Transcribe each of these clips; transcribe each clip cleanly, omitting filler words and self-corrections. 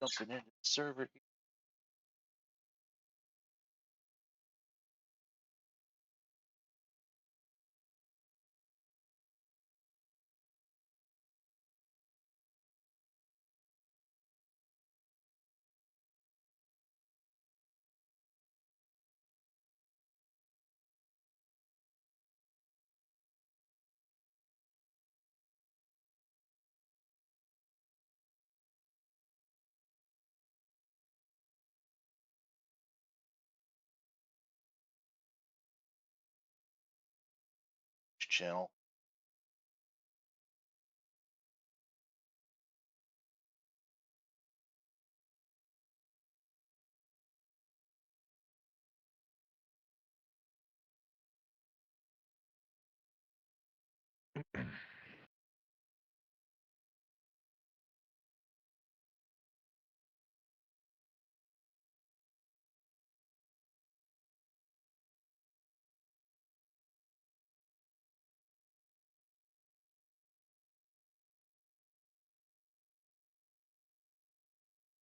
Jumping into the server. Channel.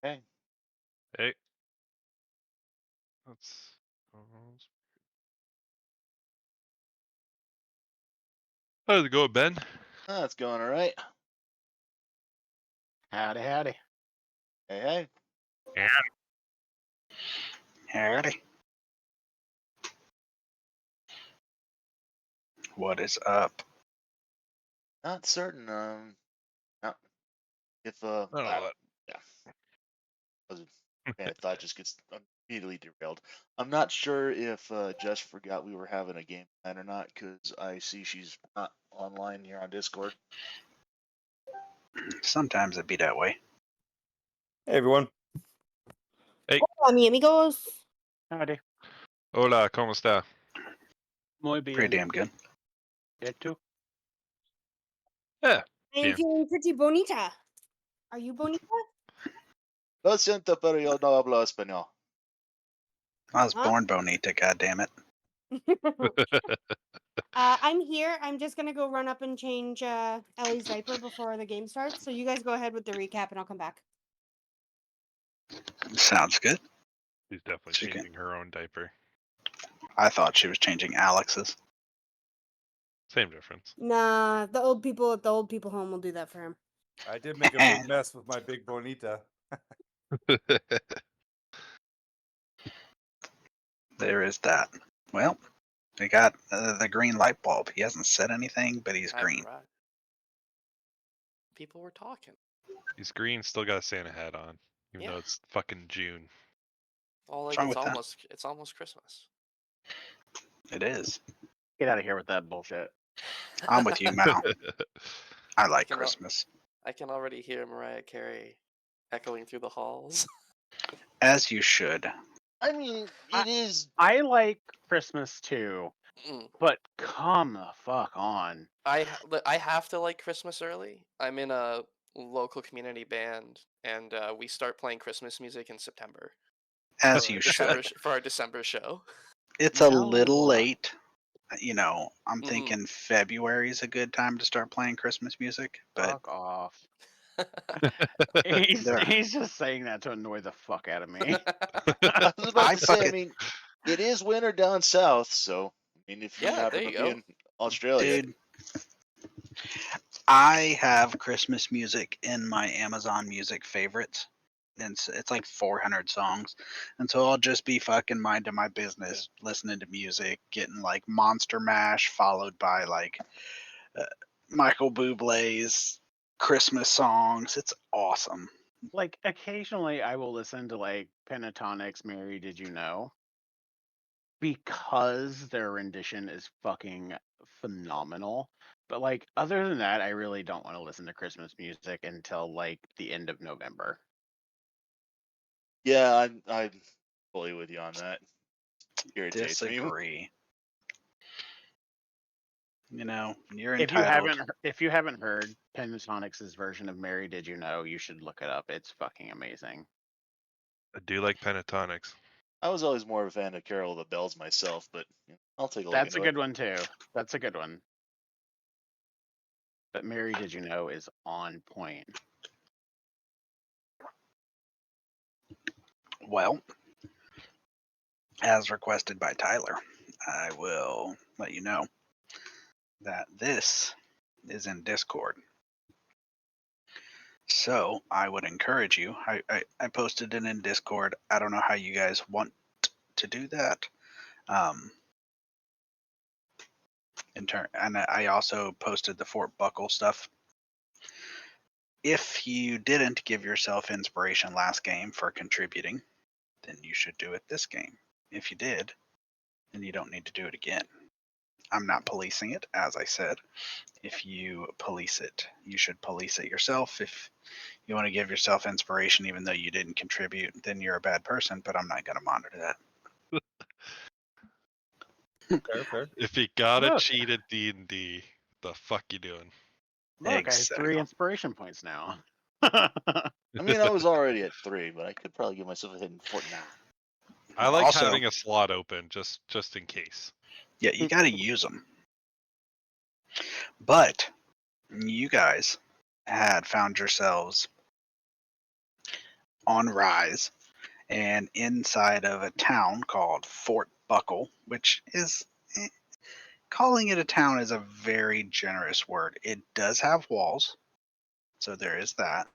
Okay. Hey. How's it going, Ben? It's going all right. Howdy, howdy. Hey. Yeah. Howdy. What is up? Not certain. No. If I don't know what. Yeah. I thought just gets immediately derailed. I'm not sure if Jess forgot we were having a game plan or not, because I see she's not online here on Discord. Sometimes it be that way. Hey everyone. Hey. Hola, mi amigos. Howdy. Hola, ¿cómo está? Muy bien. Pretty damn good. It too. Yeah. I'm Yeah. feeling pretty bonita. Are you bonita? Lo siento, pero yo no hablo español. I was Huh? born bonita, goddammit. I'm here. I'm just gonna go run up and change Ellie's diaper before the game starts. So you guys go ahead with the recap, and I'll come back. Sounds good. She's definitely changing her own diaper. I thought she was changing Alex's. Same difference. Nah, the old people at the old people home will do that for him. I did make a big mess with my big bonita. There is that. Well, we got the green light bulb. He hasn't said anything, but he's green. Right. People were talking. He's green, still got a Santa hat on, even though it's fucking June. Well, like What's wrong with it's almost Christmas. It is. Get out of here with that bullshit. I'm with you, Mal. I like can Christmas. I can already hear Mariah Carey echoing through the halls. As you should. I mean, it is. I like Christmas too, Mm. but come the fuck on. I have to like Christmas early. I'm in a local community band, and we start playing Christmas music in September. As you should. For our December show. It's a little late. You know, I'm Mhm. thinking February is a good time to start playing Christmas music, but Fuck off. He's just saying that to annoy the fuck out of me. I was about to say, I mean, it is winter down south, so I mean, if you happen to be in Australia, dude, I have Christmas music in my Amazon Music favorites. And it's like 400 songs. And so I'll just be fucking minding my business, listening to music, getting like Monster Mash, followed by like Michael Bublé's Christmas songs. It's awesome. Like, occasionally I will listen to like Pentatonix, Mary Did You Know? Because their rendition is fucking phenomenal. But like, other than that, I really don't want to listen to Christmas music until like the end of November. yeah, I'm fully with you on that. Irritates Disagree. me. You know, you're If entitled. you haven't heard Pentatonix's version of Mary Did You Know, you should look it up. It's fucking amazing. I do like Pentatonix. I was always more of a fan of Carol of the Bells myself, but I'll take a look That's into a good one too. That's a good one. But Mary Did You Know is on point. Well, as requested by Tyler, I will let you know that this is in Discord. So I would encourage you. I posted it in Discord. I don't know how you guys want to do that. And I also posted the Fort Buckle stuff. If you didn't give yourself inspiration last game for contributing, then you should do it this game. If you did, then you don't need to do it again. I'm not policing it, as I said. If you police it, you should police it yourself. If you want to give yourself inspiration even though you didn't contribute, then you're a bad person, but I'm not going to monitor that. Fair. If you gotta Look. cheat at D&D, the fuck you doing? Look, I have 3 Exactly. inspiration points now. I mean, I was already at 3, but I could probably give myself a hidden fort now. I like Also- having a slot open just in case. Yeah, you got to use them. But you guys had found yourselves on Rise and inside of a town called Fort Buckle, which is calling it a town is a very generous word. It does have walls, so there is that,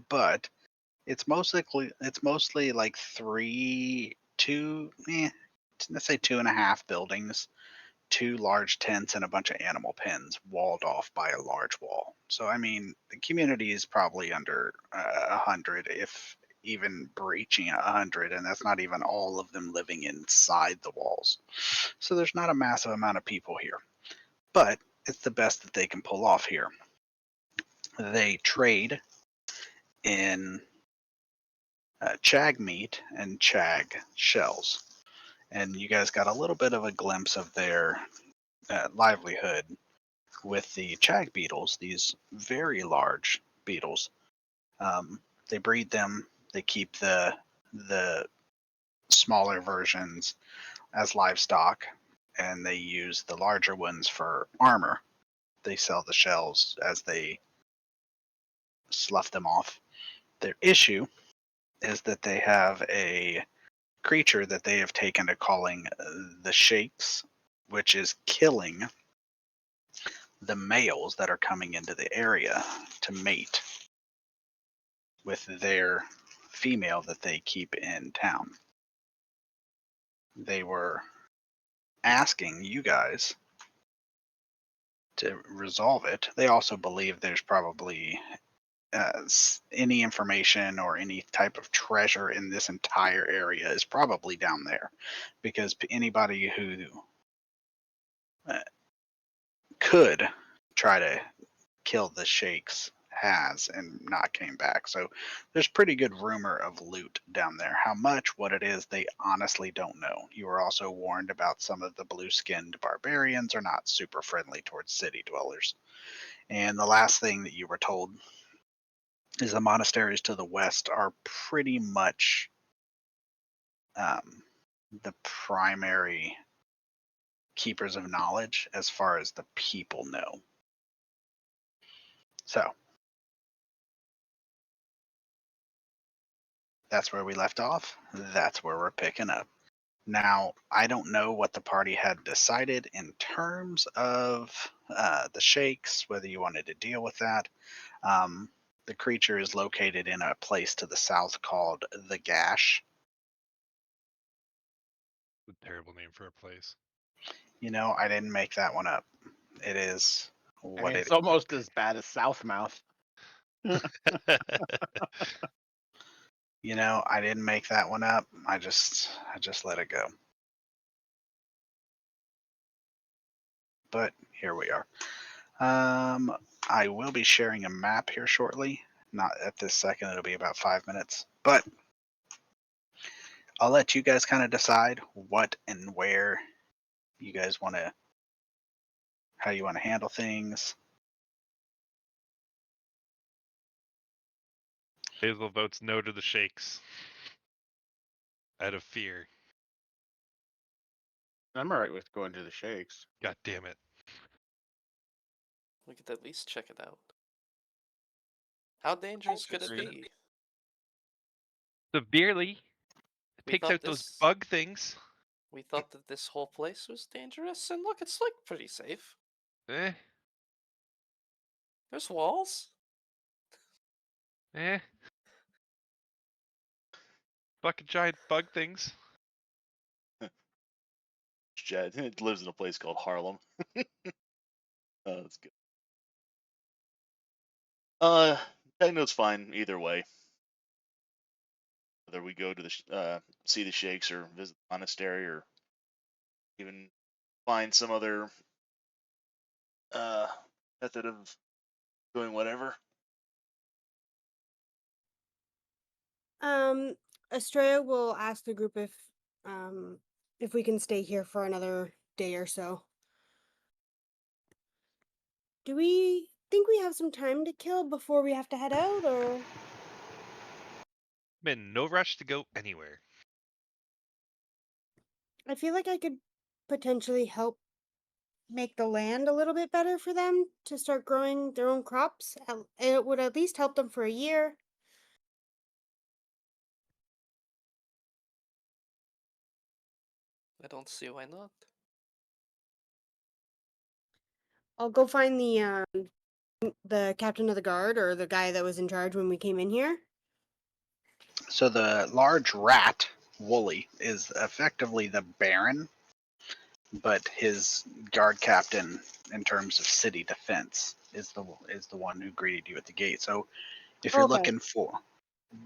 but it's mostly like let's say 2.5 buildings, 2 large tents, and a bunch of animal pens walled off by a large wall. So I mean, the community is probably under 100, if even breaching 100, and that's not even all of them living inside the walls. So there's not a massive amount of people here, but it's the best that they can pull off here. They trade in chag meat and chag shells, and you guys got a little bit of a glimpse of their livelihood with the chag beetles, these very large beetles. They breed them. They keep the smaller versions as livestock, and they use the larger ones for armor. They sell the shells as they slough them off. Their issue is that they have a creature that they have taken to calling the Shakes, which is killing the males that are coming into the area to mate with their female that they keep in town. They were asking you guys to resolve it. They also believe there's probably any information or any type of treasure in this entire area is probably down there, because anybody who could try to kill the Shakes has and not came back. So there's pretty good rumor of loot down there. How much, what it is, they honestly don't know. You were also warned about some of the blue-skinned barbarians are not super friendly towards city dwellers. And the last thing that you were told is the monasteries to the west are pretty much the primary keepers of knowledge as far as the people know. So that's where we left off. That's where we're picking up. Now, I don't know what the party had decided in terms of the Shakes, whether you wanted to deal with that. The creature is located in a place to the south called the Gash. A terrible name for a place. You know, I didn't make that one up. It is what It's almost as bad as Southmouth. You know, I didn't make that one up. I just let it go. But here we are. I will be sharing a map here shortly. Not at this second, it'll be about 5 minutes. But I'll let you guys kind of decide what and where you guys want to, how you want to handle things. Hazel votes no to the Shakes. Out of fear. I'm alright with going to the Shakes. God damn it. We could at least check it out. How dangerous could it be? Severely. We Takes thought out those this. bug things. We thought that this whole place was dangerous, and look, it's like pretty safe. Eh, There's walls. eh. Fucking giant bug things. Jed it lives in a place called Harlem. That's good. Techno's fine either way. Whether we go to the see the shakes or visit the monastery or even find some other method of doing whatever. Estrella will ask the group if we can stay here for another day or so. Do we think we have some time to kill before we have to head out, or? I'm in no rush to go anywhere. I feel like I could potentially help make the land a little bit better for them to start growing their own crops. It would at least help them for a year. I don't see why not. I'll go find the captain of the guard or the guy that was in charge when we came in here. So the large rat, Wooly, is effectively the Baron, but his guard captain, in terms of city defense, is the one who greeted you at the gate. So if you're Okay. looking for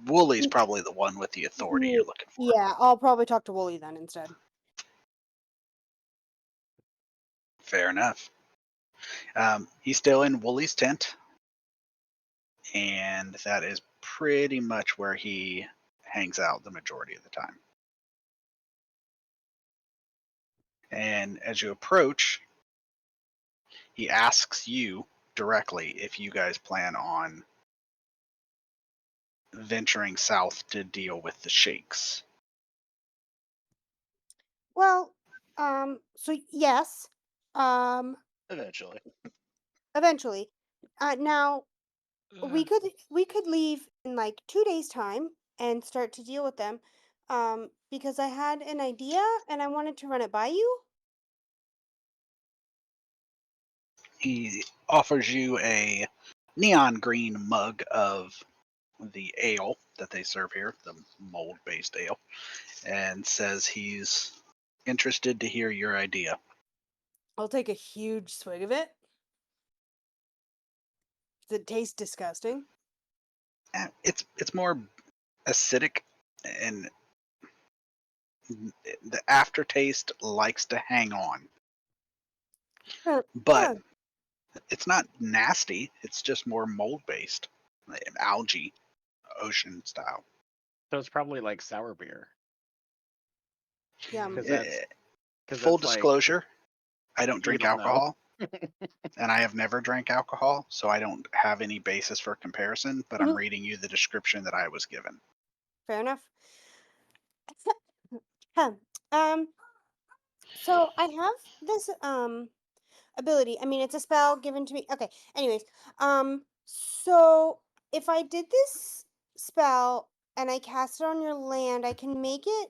Wooly's, probably the one with the authority you're looking for. Yeah, I'll probably talk to Wooly then instead. Fair enough. He's still in Wooly's tent, and that is pretty much where he hangs out the majority of the time. And as you approach, he asks you directly if you guys plan on venturing south to deal with the sheiks. Well, so yes, Eventually. eventually. Now we Uh, could leave in like 2 days' time and start to deal with them. Because I had an idea and I wanted to run it by you. He offers you a neon green mug of the ale that they serve here, the mold based ale, and says he's interested to hear your idea. I'll take a huge swig of it. Does it taste disgusting? It's more acidic, and the aftertaste likes to hang on. Huh, But huh. it's not nasty. It's just more mold based, like algae, ocean style. So it's probably like sour beer. Yum. Because Eh, that's because Full that's like disclosure, I don't you drink don't know. alcohol, and I have never drank alcohol, so I don't have any basis for comparison. But I'm Mhm. reading you the description that I was given. Fair enough. Huh. Um, so I have this ability. I mean, it's a spell given to me. Okay. Anyways, so if I did this spell and I cast it on your land, I can make it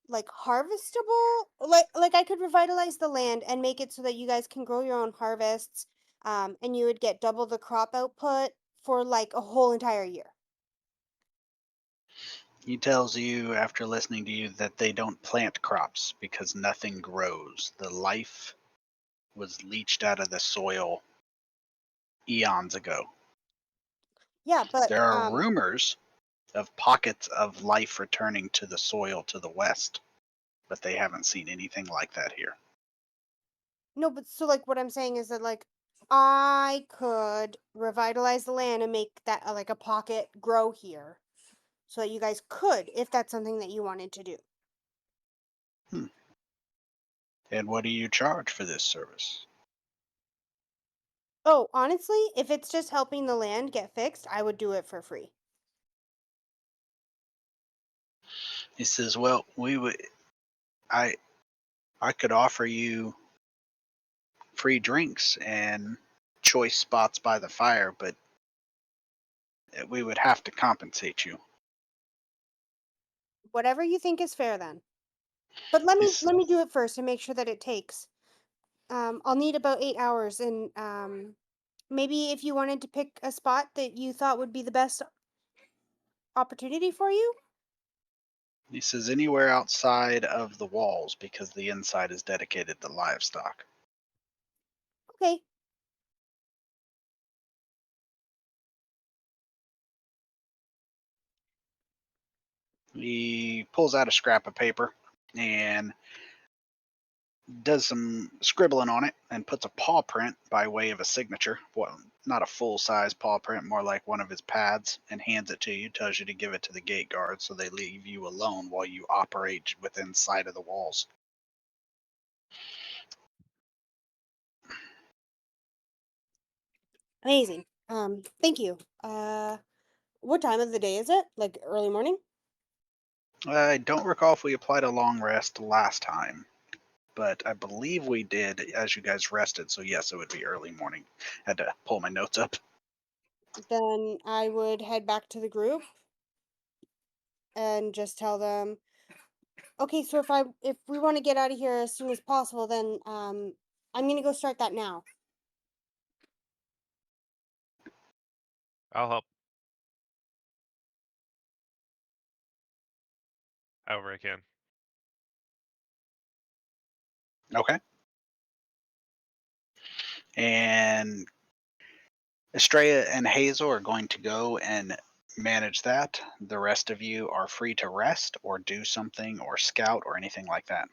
like harvestable. Like I could revitalize the land and make it so that you guys can grow your own harvests. And you would get double the crop output for like a whole entire year. He tells you, after listening to you, that they don't plant crops because nothing grows. The life was leached out of the soil eons ago. Yeah, but There are rumors of pockets of life returning to the soil to the west, but they haven't seen anything like that here. no, but so like what I'm saying is that like I could revitalize the land and make that like a pocket grow here, so that you guys could, if that's something that you wanted to do. And what do you charge for this service? Oh, honestly, if it's just helping the land get fixed, I would do it for free. He says, "Well, I, I could offer you free drinks and choice spots by the fire, but we would have to compensate you." whatever you think is fair then. But let me do it first and make sure that it takes. I'll need about 8 hours, and maybe if you wanted to pick a spot that you thought would be the best opportunity for you. He says anywhere outside of the walls because the inside is dedicated to livestock. Okay. He pulls out a scrap of paper and does some scribbling on it and puts a paw print by way of a signature. Well, not a full size paw print, more like one of his pads, and hands it to you. Tells you to give it to the gate guard so they leave you alone while you operate within sight of the walls. Amazing. Thank you. What time of the day is it? Like early morning? I don't recall if we applied a long rest last time, but I believe we did as you guys rested. So yes, it would be early morning. Had to pull my notes up. Then I would head back to the group and just tell them, okay, so if we want to get out of here as soon as possible, then I'm gonna go start that now. I'll help. However I can. Okay. And Estrella and Hazel are going to go and manage that. The rest of you are free to rest or do something or scout or anything like that.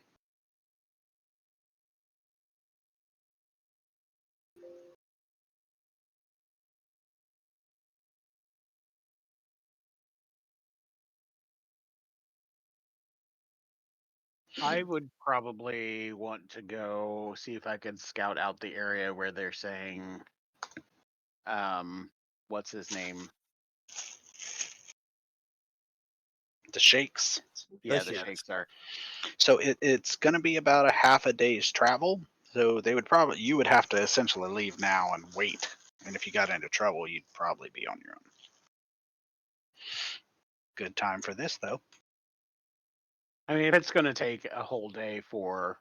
I would probably want to go see if I could scout out the area where they're saying, what's his name? The shakes. Yeah, The the Shakes. shakes are. So it's going to be about a half a day's travel. So you would have to essentially leave now and wait. And if you got into trouble, you'd probably be on your own. Good time for this though. I mean, if it's going to take a whole day for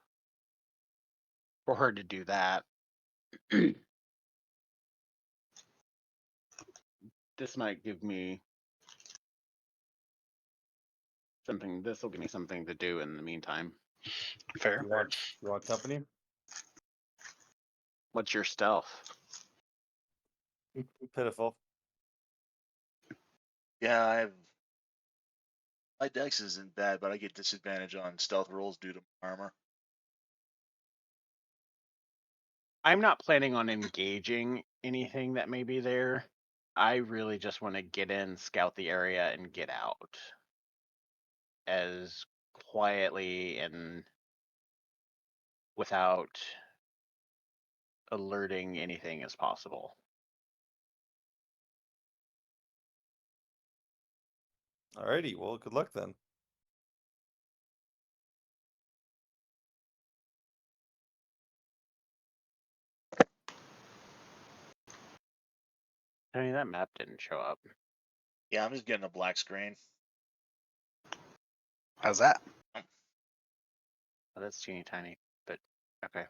her to do that, this might give me something. This will give me something to do in the meantime. Fair. You want company? What's your stealth? Pitiful. Yeah, my dex isn't bad, but I get disadvantage on stealth rolls due to my armor. I'm not planning on engaging anything that may be there. I really just want to get in, scout the area, and get out as quietly and without alerting anything as possible. Alrighty, well, good luck then. I mean, that map didn't show up. Yeah, I'm just getting a black screen. How's that? Oh, that's teeny tiny, but okay.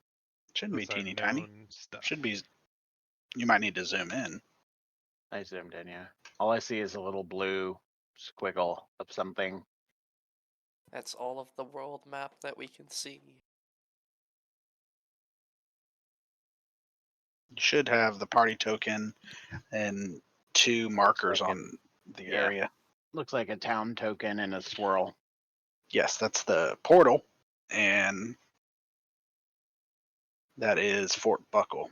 Shouldn't be Those are teeny tiny. known stuff. Should be. You might need to zoom in. I zoomed in, yeah. All I see is a little blue squiggle of something. That's all of the world map that we can see. You should have the party token and two markers like on the yeah. area. Looks like a town token and a swirl. Yes, that's the portal, and that is Fort Buckle.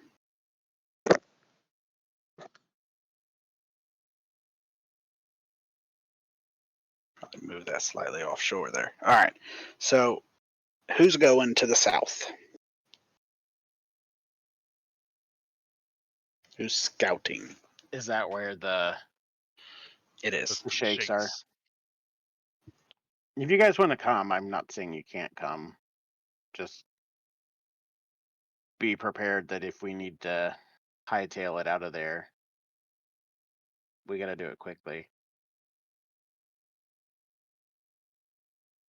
Probably move that slightly offshore there. All right. So, who's going to the south? Who's scouting? Is that where the It is. That's the shakes are? If you guys want to come, I'm not saying you can't come. Just be prepared that if we need to hightail it out of there, we got to do it quickly.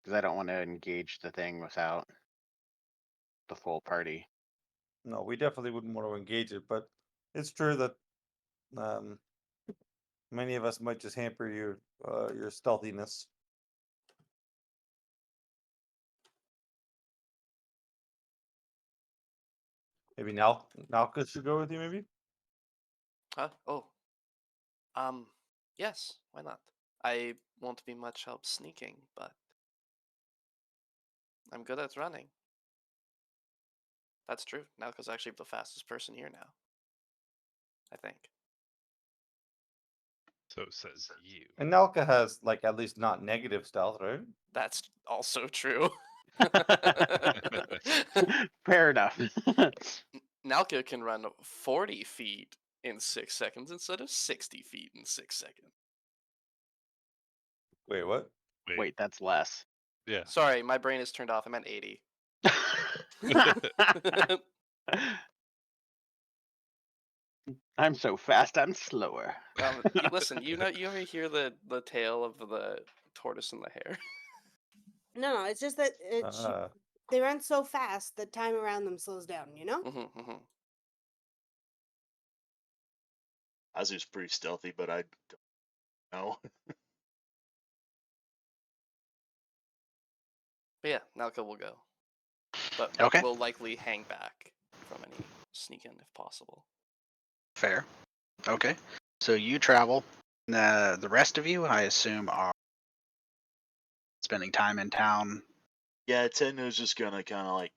because I don't want to engage the thing without the full party. No, we definitely wouldn't want to engage it, but it's true that many of us might just hamper your stealthiness. Maybe Nalka should go with you, maybe? Huh? Oh. Yes, why not? I won't be much help sneaking, but I'm good at running. That's true. Nalka's actually the fastest person here now. I think. So says you. And Nalka has, like, at least not negative stealth, right? That's also true. Fair enough. Nalka can run 40 feet in 6 seconds instead of 60 feet in 6 seconds. Wait, what? Wait, that's less. Yeah. Sorry, my brain is turned off. I meant 80. I'm so fast, I'm slower. Listen, you ever hear the tale of the tortoise and the hare? No, it's just that they run so fast that time around them slows down, you know? Azu's pretty stealthy, but I don't know. But yeah, Nalka will go. But Okay. will likely hang back from any sneak in if possible. Fair. Okay. So you travel. The rest of you, I assume, are spending time in town. Yeah, Tenno's just gonna kind of like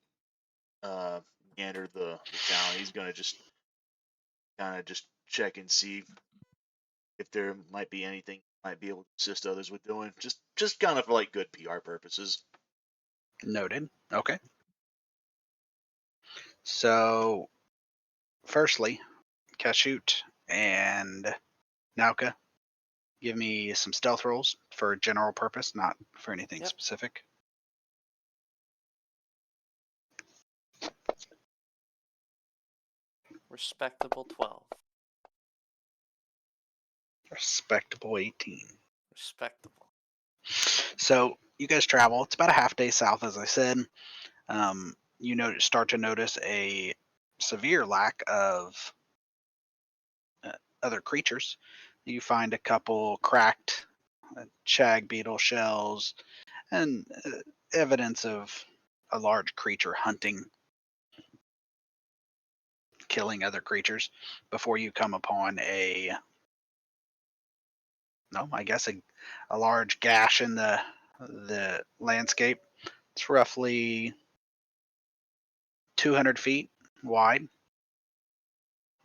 meander the town. He's gonna just kind of just check and see if there might be anything he might be able to assist others with doing. Just kind of for like good PR purposes. Noted. Okay. So, firstly, Kashoot and Nauka, give me some stealth rolls for general purpose, not for anything Yep. specific. Respectable 12. Respectable 18. Respectable. So you guys travel. It's about a half day south, as I said. You start to notice a severe lack of other creatures. You find a couple cracked shag beetle shells and evidence of a large creature hunting, killing other creatures before you come upon a large gash in the landscape. It's roughly 200 feet wide.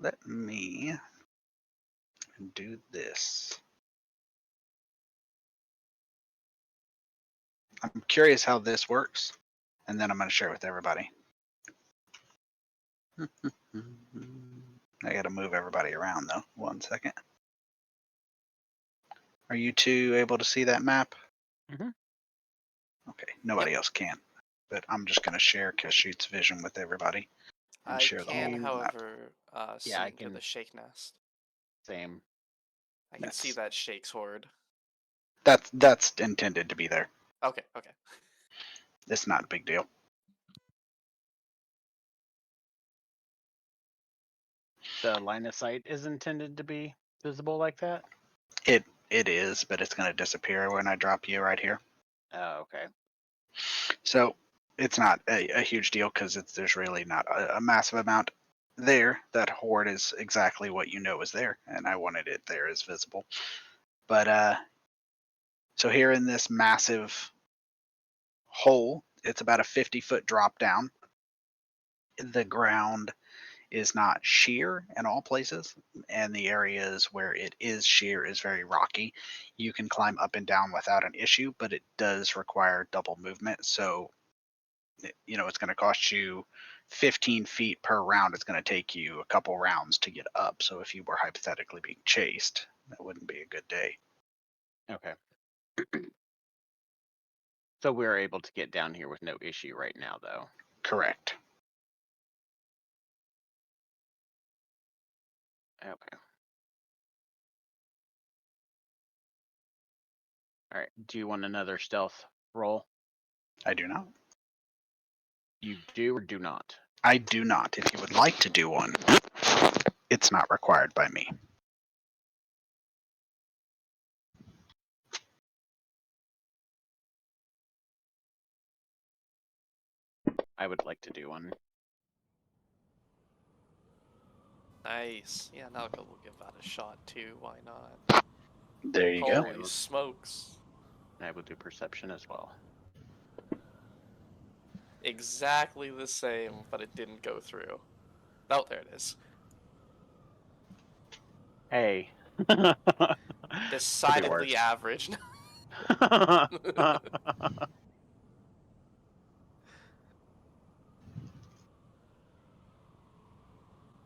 Let me do this. I'm curious how this works, and then I'm going to share it with everybody. I got to move everybody around though. 1 second. Are you two able to see that map? Mhm. Okay, nobody else can, but I'm just going to share Kashoot's vision with everybody and I share the whole can, map. however, see Yeah, I into can- the shake nest. Same. I can see that shake's horde. That's intended to be there. Okay. It's not a big deal. The line of sight is intended to be visible like that? It is, but it's going to disappear when I drop you right here. Oh, okay. So it's not a huge deal because there's really not a massive amount there. That horde is exactly what you know is there, and I wanted it there as visible. But so here in this massive hole, it's about a 50-foot drop down. The ground is not sheer in all places, and the areas where it is sheer is very rocky. You can climb up and down without an issue, but it does require double movement. So, it's going to cost you 15 feet per round. It's going to take you a couple rounds to get up. So, if you were hypothetically being chased, that wouldn't be a good day. Okay. So we're able to get down here with no issue right now, though. Correct. Okay. All right. Do you want another stealth roll? I do not. You do or do not? I do not. If you would like to do one, it's not required by me. I would like to do one. Nice. Yeah, Nalka will give that a shot too. Why not? There you go. Holy smokes. I will do perception as well. Exactly the same, but it didn't go through. Oh, there it is. Hey. Decidedly worse. average.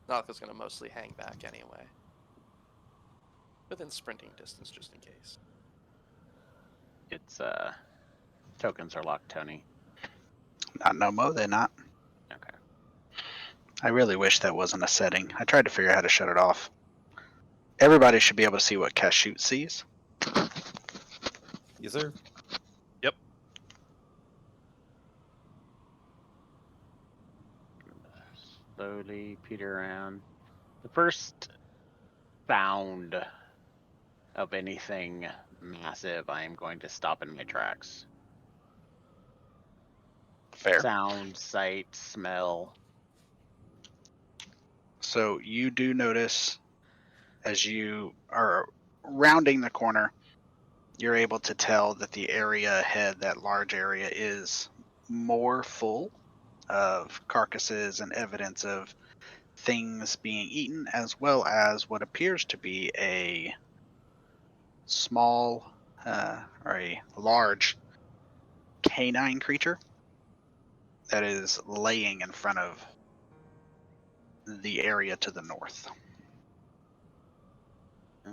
Nalka's gonna mostly hang back anyway. Within sprinting distance, just in case. It's tokens are locked, Tony. Not no mo, they're not. Okay. I really wish that wasn't a setting. I tried to figure out how to shut it off. Everybody should be able to see what Kashoot sees. Yes, sir. Slowly peter around. The first sound of anything massive, I am going to stop in my tracks. Fair. Sound, sight, smell. So you do notice as you are rounding the corner, you're able to tell that the area ahead, that large area, is more full of carcasses and evidence of things being eaten, as well as what appears to be a small or a large canine creature that is laying in front of the area to the north. Ah.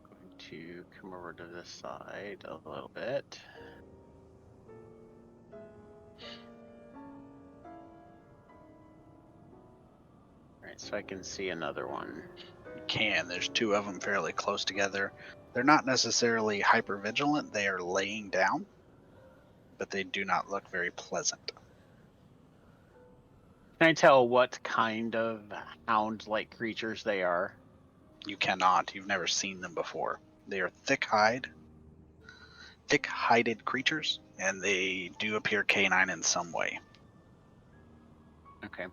Going to come over to this side a little bit. Alright, so I can see another one. You can. There's two of them fairly close together. They're not necessarily hyper vigilant. They are laying down, but they do not look very pleasant. Can I tell what kind of hound-like creatures they are? You cannot. You've never seen them before. They are thick-hided creatures, and they do appear canine in some way. Okay.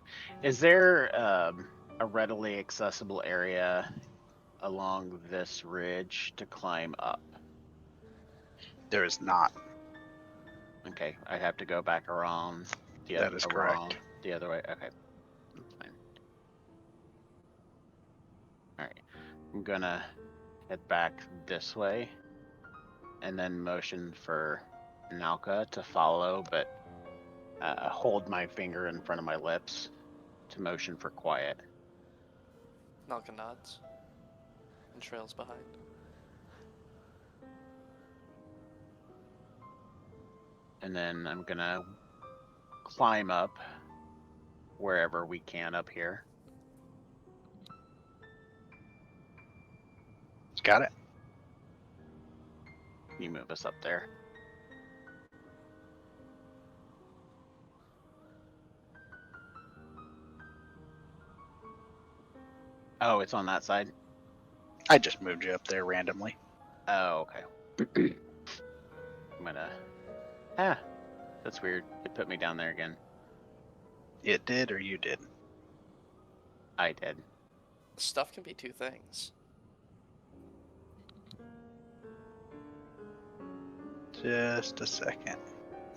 Is there a readily accessible area along this ridge to climb up? There is not. Okay, I'd have to go back around the That is correct. around the other way. Okay, that's fine. All right, I'm gonna head back this way, and then motion for Nalka to follow, but hold my finger in front of my lips to motion for quiet. Nalka nods and trails behind. And then I'm gonna climb up wherever we can up here. Got it. Can you move us up there? Oh, it's on that side? I just moved you up there randomly. Oh, okay. I'm gonna... that's weird. It put me down there again. It did, or you did? I did. Stuff can be two things. Just a second.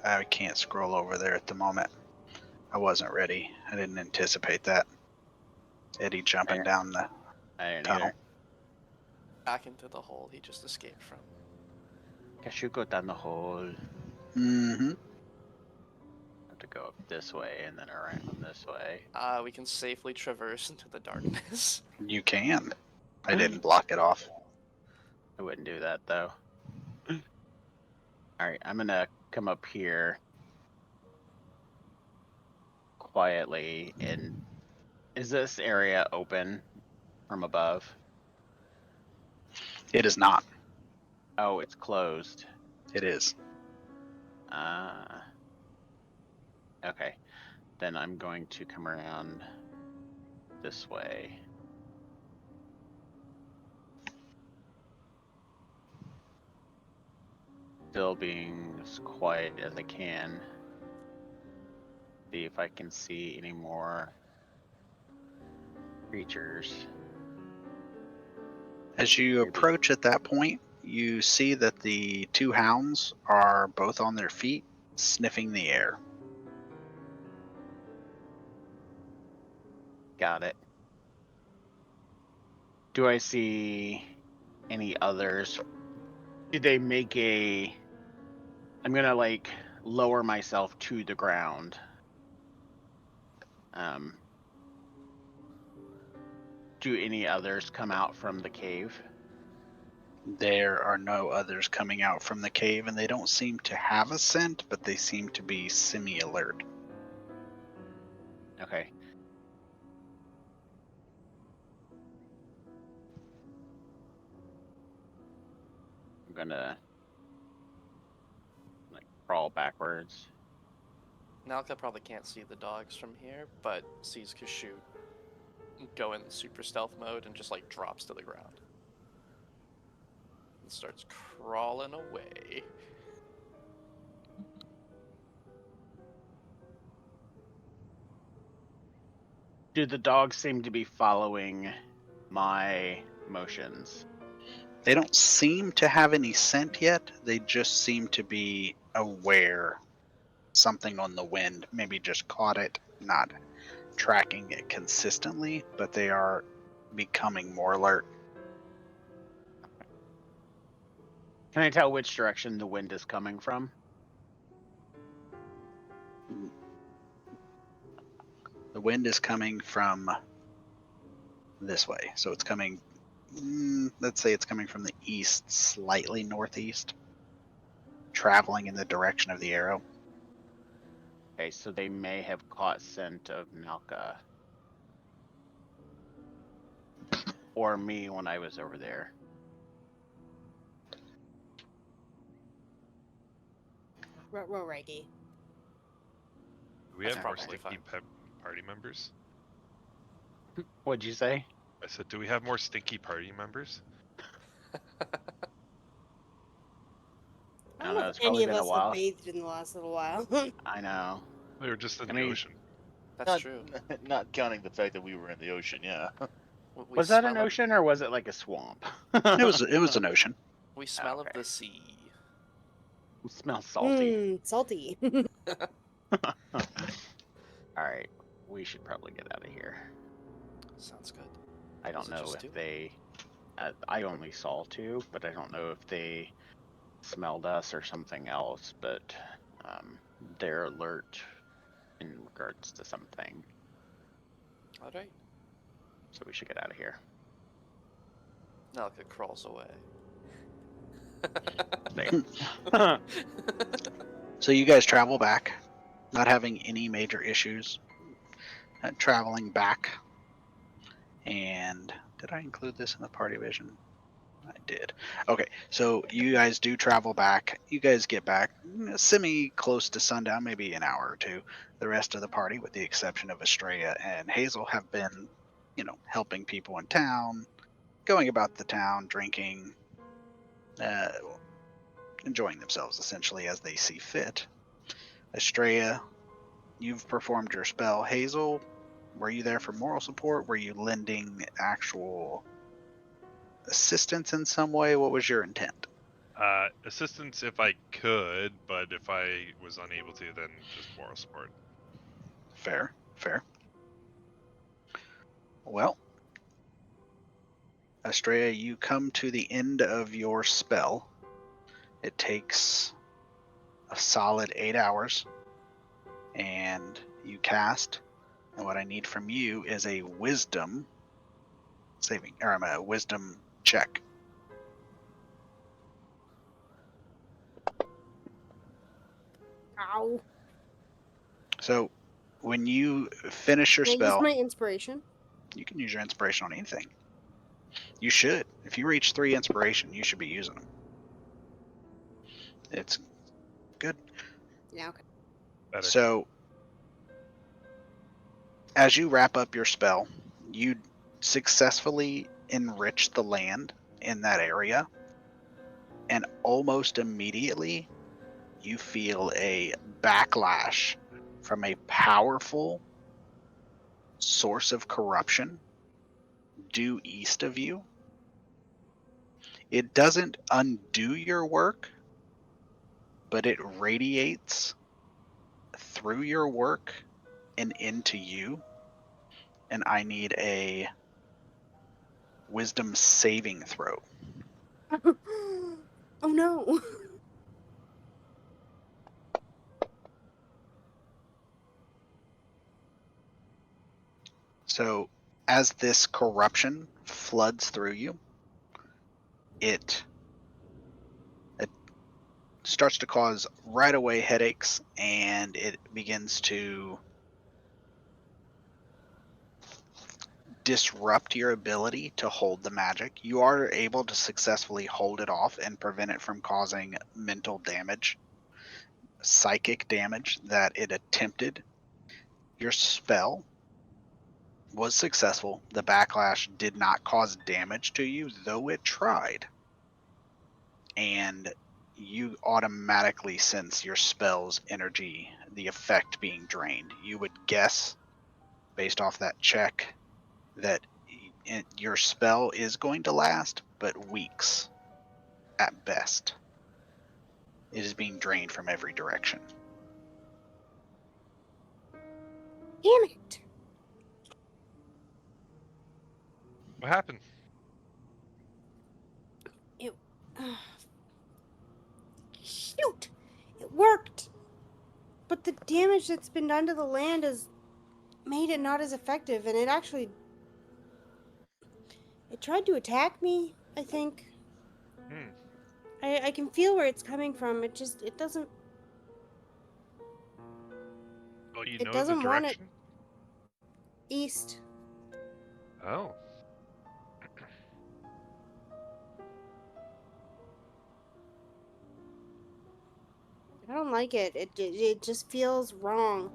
I can't scroll over there at the moment. I wasn't ready. I didn't anticipate that. Eddie jumping Fair. down the I didn't tunnel. either. Back into the hole he just escaped from. Guess you go down the hole. Mm-hmm. Have to go up this way and then around this way. We can safely traverse into the darkness. You can. I didn't block it off. I wouldn't do that though. Alright, I'm gonna come up here quietly. And is this area open from above? It is not. Oh, it's closed. It is. Okay. Then I'm going to come around this way. Still being as quiet as I can. See if I can see any more creatures. As you Maybe. approach at that point, you see that the two hounds are both on their feet, sniffing the air. Got it. Do I see any others? Did they make a... I'm gonna like lower myself to the ground. Do any others come out from the cave? There are no others coming out from the cave, and they don't seem to have a scent, but they seem to be semi-alert. Okay. I'm gonna like crawl backwards. Nalka probably can't see the dogs from here, but sees Kashoot go in super stealth mode and just like drops to the ground. And starts crawling away. Do the dogs seem to be following my motions? They don't seem to have any scent yet. They just seem to be aware something on the wind maybe just caught it, not tracking it consistently, but they are becoming more alert. Can I tell which direction the wind is coming from? The wind is coming from this way, so it's coming, let's say it's coming from the east, slightly northeast, traveling in the direction of the arrow. Okay, so they may have caught scent of Nalka. Or me when I was over there. Reggie. Do we That's have more probably stinky fine. party members? What'd you say? I said, do we have more stinky party members? I don't know It's if any probably of been a us have while. bathed in the last little while. I know. They were just in I the mean- ocean. That's not, true. Not counting the fact that we were in the ocean, yeah. We Was that an smell of- ocean or was it like a swamp? It was an ocean. We smell of Okay. the sea. It smells salty. Salty. Alright, we should probably get out of here. Sounds good. I don't Is it know just if two? they... I only saw two, but I don't know if they smelled us or something else, but they're alert in regards to something. Alright. So we should get out of here. Nalka crawls away. So you guys travel back, not having any major issues. Traveling back. And did I include this in the party vision? I did. Okay, so you guys do travel back. You guys get back semi close to sundown, maybe an hour or two. The rest of the party, with the exception of Estrella and Hazel, have been, helping people in town, going about the town, drinking, enjoying themselves essentially as they see fit. Estrella, you've performed your spell. Hazel, were you there for moral support? Were you lending actual assistance in some way? What was your intent? Assistance if I could, but if I was unable to, then just moral support. Fair. Well, Estrella, you come to the end of your spell. It takes a solid 8 hours and you cast. And what I need from you is a wisdom saving, or a wisdom check. Ow. So when you finish your Can I use spell, my inspiration? you can use your inspiration on anything. You should. If you reach 3 inspiration, you should be using them. It's good. Yeah, okay. Better. So as you wrap up your spell, you successfully enrich the land in that area, and almost immediately you feel a backlash from a powerful source of corruption due east of you. It doesn't undo your work, but it radiates through your work and into you. And I need a wisdom saving throw. Oh no. So, as this corruption floods through you, it starts to cause right away headaches, and it begins to disrupt your ability to hold the magic. You are able to successfully hold it off and prevent it from causing mental damage, psychic damage that it attempted. Your spell was successful. The backlash did not cause damage to you, though it tried. And you automatically sense your spell's energy, the effect being drained. You would guess, based off that check, that your spell is going to last, but weeks at best. It is being drained from every direction. Damn it. What happened? It. Shoot! It worked! But the damage that's been done to the land has made it not as effective, and it actually. It tried to attack me, I think. Hmm. I can feel where it's coming from. It doesn't. Well, you It know the doesn't want it direction? east. Oh. I don't like it. It just feels wrong.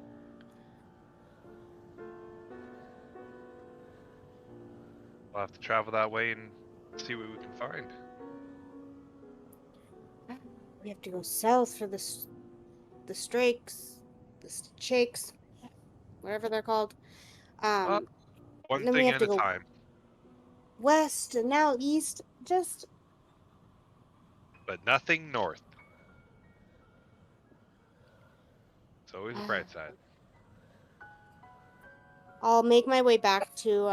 We'll have to travel that way and see what we can find. We have to go south for the strakes, the shakes, whatever they're called. Well, And one then we thing have at to a go time. west and now east. Just But nothing north. It's always a bright side. I'll make my way back to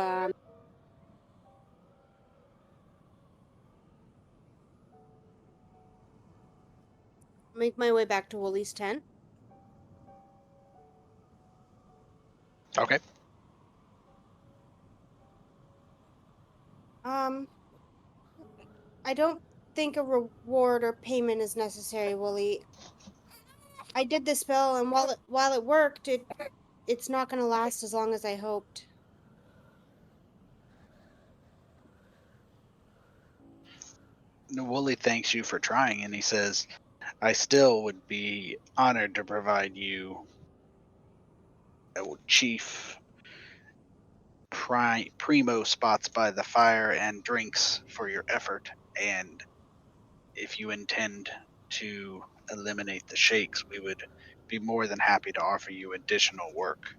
Woolly's tent. Okay. I don't think a reward or payment is necessary, Wooly. I did the spell, and while it worked, it's not going to last as long as I hoped. Wooly thanks you for trying, and he says, I still would be honored to provide you chief primo spots by the fire and drinks for your effort. And if you intend to eliminate the shakes, we would be more than happy to offer you additional work.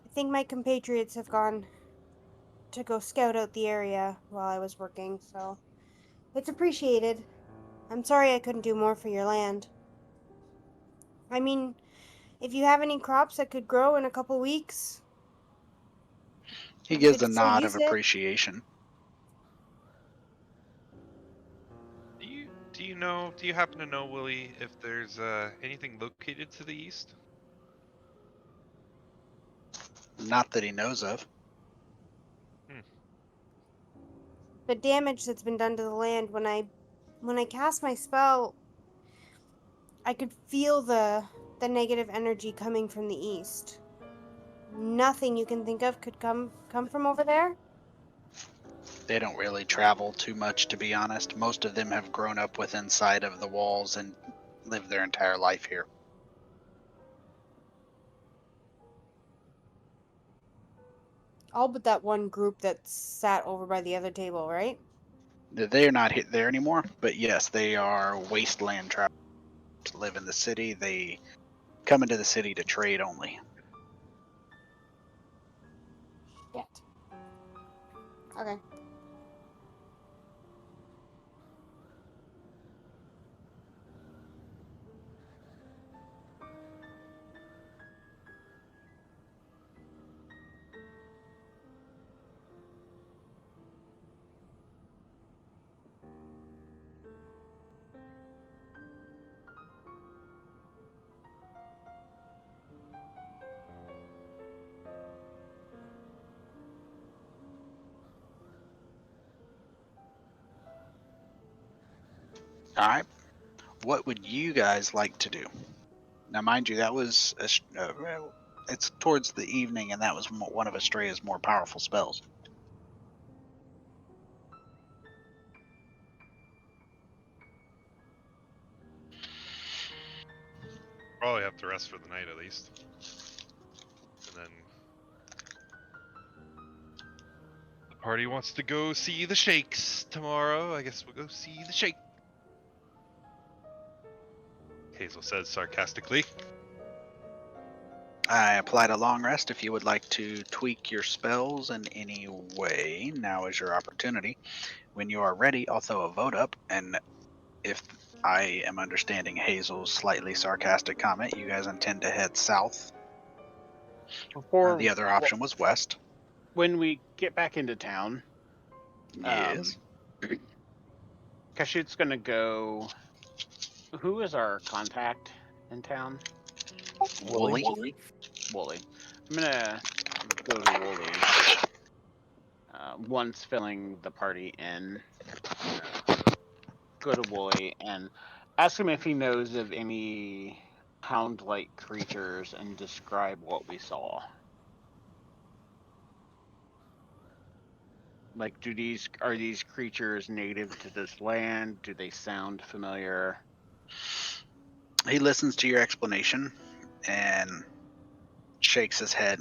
I think my compatriots have gone to go scout out the area while I was working, so it's appreciated. I'm sorry I couldn't do more for your land. I mean, if you have any crops that could grow in a couple weeks, He we gives a could still nod of use it. appreciation. Do you Do you happen to know, Willie, if there's anything located to the east? Not that he knows of. The damage that's been done to the land when I cast my spell, I could feel the negative energy coming from the east. Nothing you can think of could come from over there. They don't really travel too much, to be honest. Most of them have grown up within sight of the walls and lived their entire life here. All but that one group that sat over by the other table, right? They're not there anymore, but yes, they are wasteland travelers to live in the city. They come into the city to trade only. Shit. Okay. All right. What would you guys like to do? Now, mind you, that was it's towards the evening, and that was one of Estrella's more powerful spells. Probably have to rest for the night at least. And then the party wants to go see the Shakes tomorrow. I guess we'll go see the Shake. Hazel says sarcastically. I applied a long rest. If you would like to tweak your spells in any way, now is your opportunity. When you are ready, I'll throw a vote up, and if I am understanding Hazel's slightly sarcastic comment, you guys intend to head south. Before The other option was west. when we get back into town, Yes. Kashyyyt's gonna go. Who is our contact in town? Wooly. Wooly. I'm gonna go to Wooly. Once filling the party in, go to Wooly and ask him if he knows of any hound-like creatures and describe what we saw. Like, are these creatures native to this land? Do they sound familiar? He listens to your explanation and shakes his head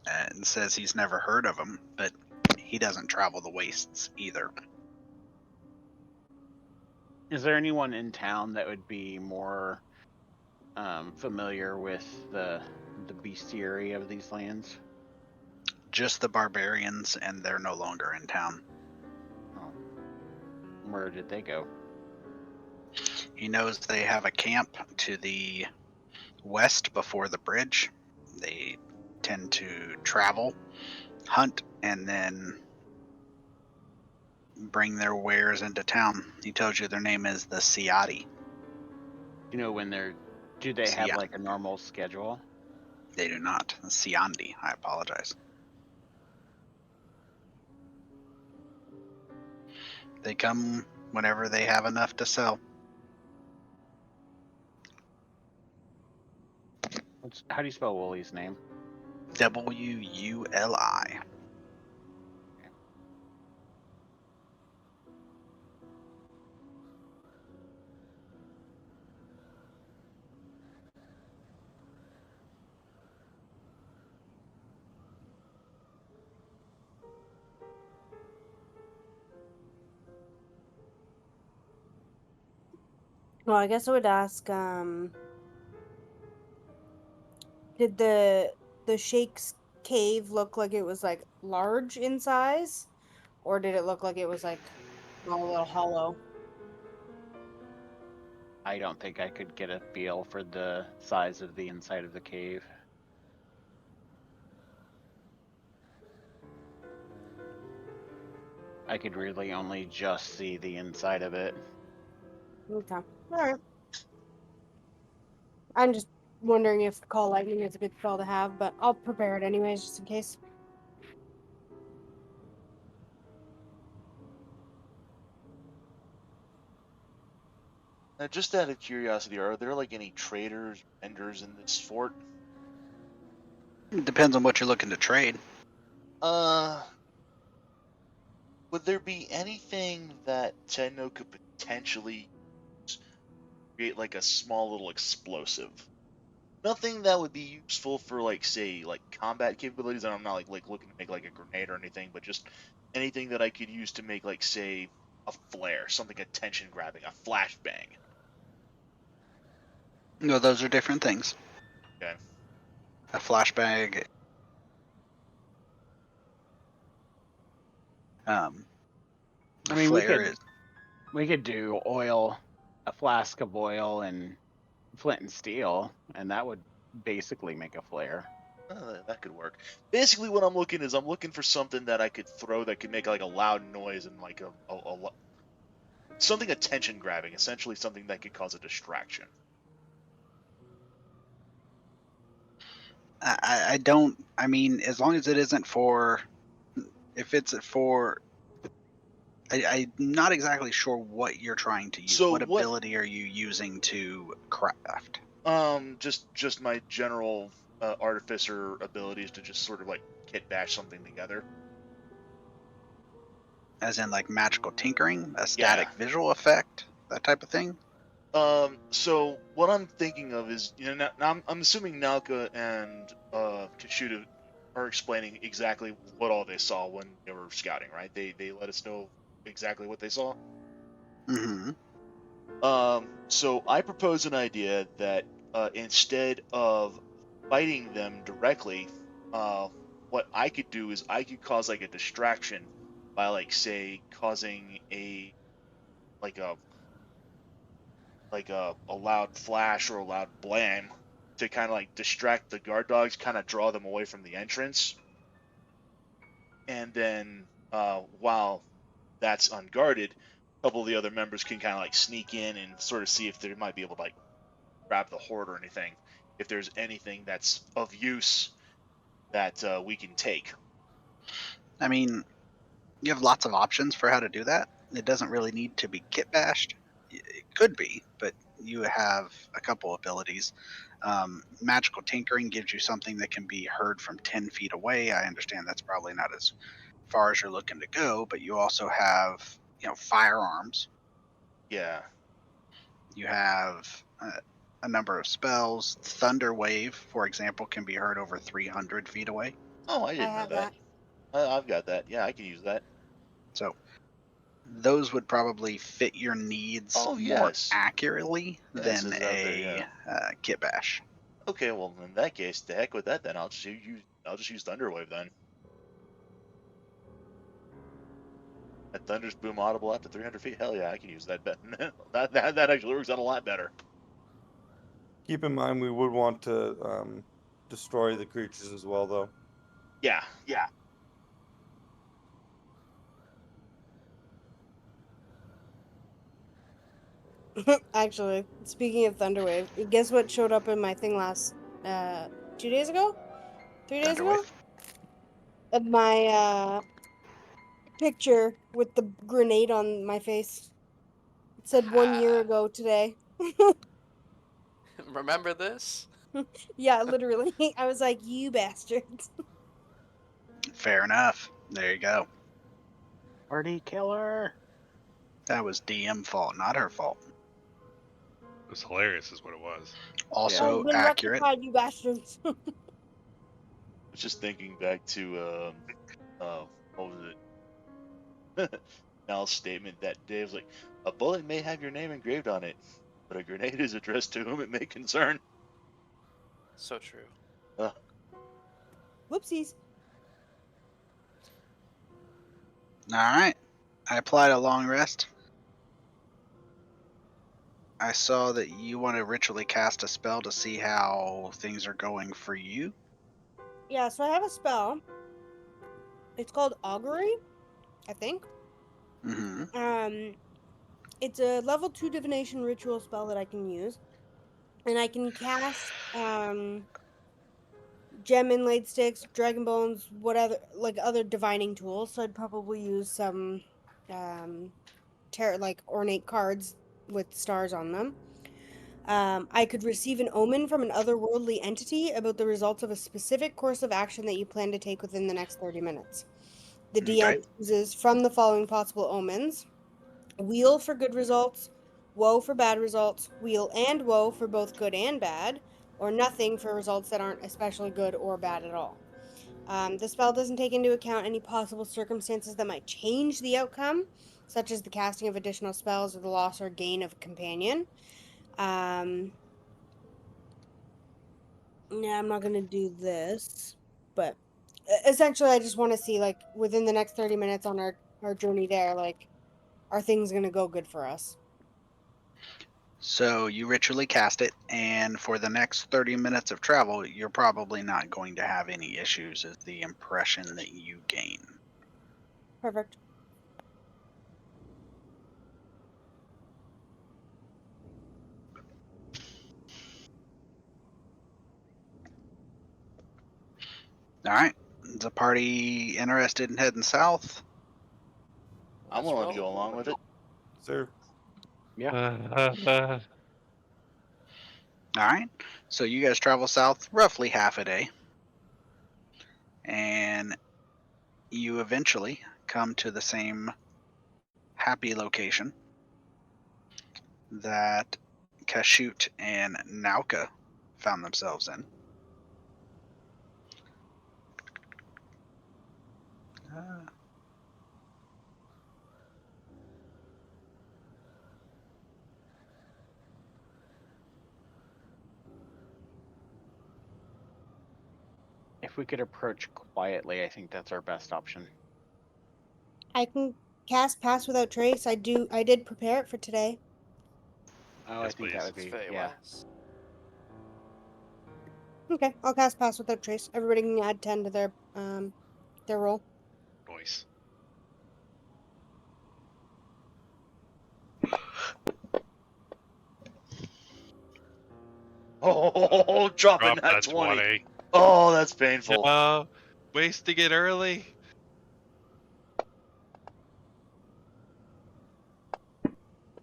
and says he's never heard of them, but he doesn't travel the wastes either. Is there anyone in town that would be more familiar with the bestiary of these lands? Just the barbarians, and they're no longer in town. Oh. Where did they go? He knows they have a camp to the west before the bridge. They tend to travel, hunt, and then bring their wares into town. He tells you their name is the Siati. You know, do they have Yeah. like a normal schedule? They do not. The Siandi. I apologize. They come whenever they have enough to sell. How do you spell Wooly's name? Wuli. Well, I guess I would ask, did the Shake's cave look like it was like large in size? Or did it look like it was like a little hollow? I don't think I could get a feel for the size of the inside of the cave. I could really only just see the inside of it. Okay. All right. I'm just wondering if call lightning is a good spell to have, but I'll prepare it anyways, just in case. Now, just out of curiosity, are there like any traders, vendors in this fort? It depends on what you're looking to trade. Uh, would there be anything that Tenno could potentially create like a small little explosive? Nothing that would be useful for like say like combat capabilities. And I'm not like looking to make like a grenade or anything, but just anything that I could use to make like say a flare, something attention grabbing, a flashbang. No, those are different things. Okay. A flashbang. I mean, flare is. we could do oil, a flask of oil and flint and steel, and that would basically make a flare. That could work. Basically, what I'm looking for something that I could throw that could make like a loud noise and like something attention grabbing. Essentially, something that could cause a distraction. I don't. I mean, as long as it isn't for. If it's for. I'm not exactly sure what you're trying to use. So what what- ability are you using to craft? Just my general artificer abilities to just sort of like kit bash something together. As in, like magical tinkering, a static visual effect, that type of thing. So what I'm thinking of is, now I'm assuming Nalka and Kashuda are explaining exactly what all they saw when they were scouting, right? They let us know exactly what they saw. Mm-hmm. So I propose an idea that instead of fighting them directly, what I could do is I could cause like a distraction by like say causing like a a loud flash or a loud blam to kind of like distract the guard dogs, kind of draw them away from the entrance. And then while that's unguarded, a couple of the other members can kind of like sneak in and sort of see if they might be able to like grab the horde or anything. If there's anything that's of use that we can take. I mean, you have lots of options for how to do that. It doesn't really need to be kit bashed. It could be, but you have a couple abilities. Magical tinkering gives you something that can be heard from 10 feet away. I understand that's probably not as far as you're looking to go, but you also have, firearms. Yeah. You have a number of spells. Thunder Wave, for example, can be heard over 300 feet away. Oh, I didn't know have that. I've got that. Yeah, I can use that. So those would probably fit your needs Oh, more yes. accurately Yes, than it's out there, yeah. a kit bash. Okay, well in that case, the heck with that then. I'll just use Thunderwave then. That thunder's boom audible up to 300 feet. Hell yeah, I can use that. That actually works out a lot better. Keep in mind we would want to destroy the creatures as well, though. Yeah. Actually, speaking of Thunderwave, guess what showed up in my thing last 2 days ago? 3 days ago? Thunderwave. Of my picture with the grenade on my face. It said 1 year ago today. Remember this? Yeah, literally. I was like, you bastards. Fair enough. There you go. Party killer. That was DM fault, not her fault. It was hilarious, is what it was. Also It's been accurate. rectified, you bastards. I was just thinking back to what was it? Nal's statement that day was like, a bullet may have your name engraved on it, but a grenade is addressed to whom it may concern. So true. Whoopsies. All right. I applied a long rest. I saw that you want to ritually cast a spell to see how things are going for you. Yeah, so I have a spell. It's called Augury, I think. Mm-hmm. it's a level 2 divination ritual spell that I can use, and I can cast gem inlaid sticks, dragon bones, what other like other divining tools. So I'd probably use some like ornate cards with stars on them. I could receive an omen from an otherworldly entity about the results of a specific course of action that you plan to take within the next 30 minutes. The DM Okay. chooses from the following possible omens: wheel for good results, woe for bad results, wheel and woe for both good and bad, or nothing for results that aren't especially good or bad at all. The spell doesn't take into account any possible circumstances that might change the outcome, such as the casting of additional spells or the loss or gain of a companion. Um, yeah, I'm not gonna do this, but essentially, I just want to see, like, within the next 30 minutes on our journey there, like, are things gonna go good for us? So you ritually cast it, and for the next 30 minutes of travel, you're probably not going to have any issues, is the impression that you gain. Perfect. All right. Is the party interested in heading south? I'm Let's willing to roll. go along with it. Sir. All right. So you guys travel south roughly half a day, and you eventually come to the same happy location that Kashyut and Nauka found themselves in. Uh, If we could approach quietly, I think that's our best option. I can cast Pass Without Trace. I did prepare it for today. Oh, I Yes, think that please. would It's be very yeah. wise. Okay, I'll cast Pass Without Trace. Everybody can add 10 to their roll. Noise. Oh, dropping Drop that that 20. 20. Oh, that's painful. No. Wasting it early.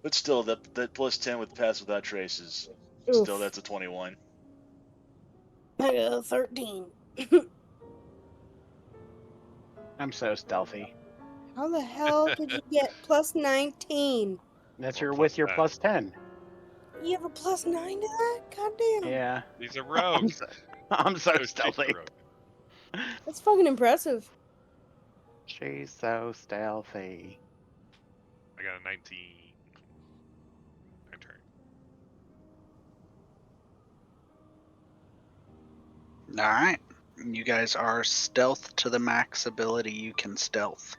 But still, that plus 10 with Pass Without Traces, still Oof. that's a 21. I got a 13. I'm so stealthy. How the hell did you get plus 19? That's Or your plus with your 10. plus 10. You have a plus 9 to that? Goddamn. Yeah. He's a I'm rogue. so, I'm so Oh, she's a stealthy. rogue. That's fucking impressive. She's so stealthy. I got a 19. My turn. all right. You guys are stealth to the max ability you can stealth.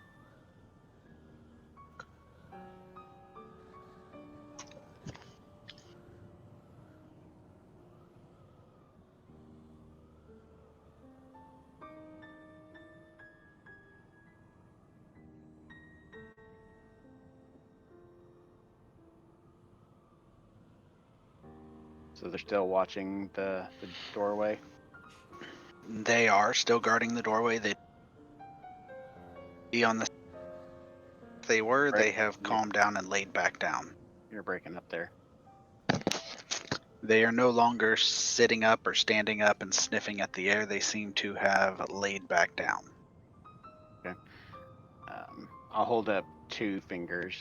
So they're still watching the doorway. They are still guarding the doorway. They be on the. They were. Right. They have calmed down and laid back down. You're breaking up there. They are no longer sitting up or standing up and sniffing at the air. They seem to have laid back down. I'll hold up 2 fingers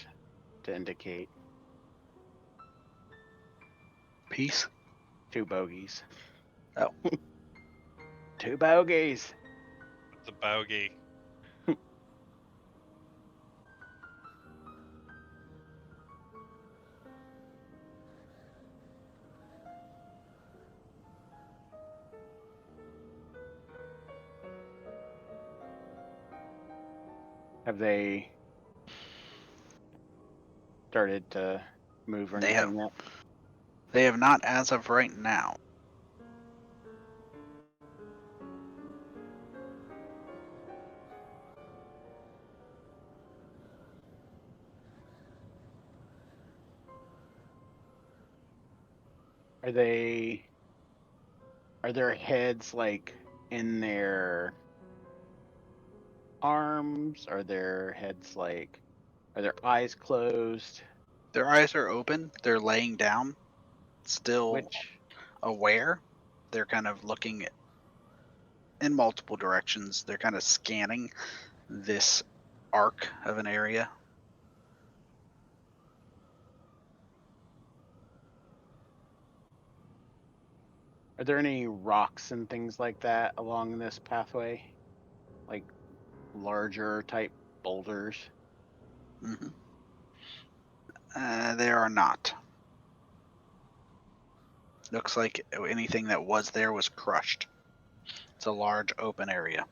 to indicate Peace. 2 bogeys. Oh. 2 bogeys. What's a bogey? Have they started to move or They have. anything yet? They have not as of right now. Are their heads like in their arms? Are their heads like, are their eyes closed? Their eyes are open. They're laying down, still Which aware. They're kind of looking in multiple directions. They're kind of scanning this arc of an area. are there any rocks and things like that along this pathway? Like larger type boulders? Hmm. There are not. Looks like anything that was there was crushed. It's a large open area.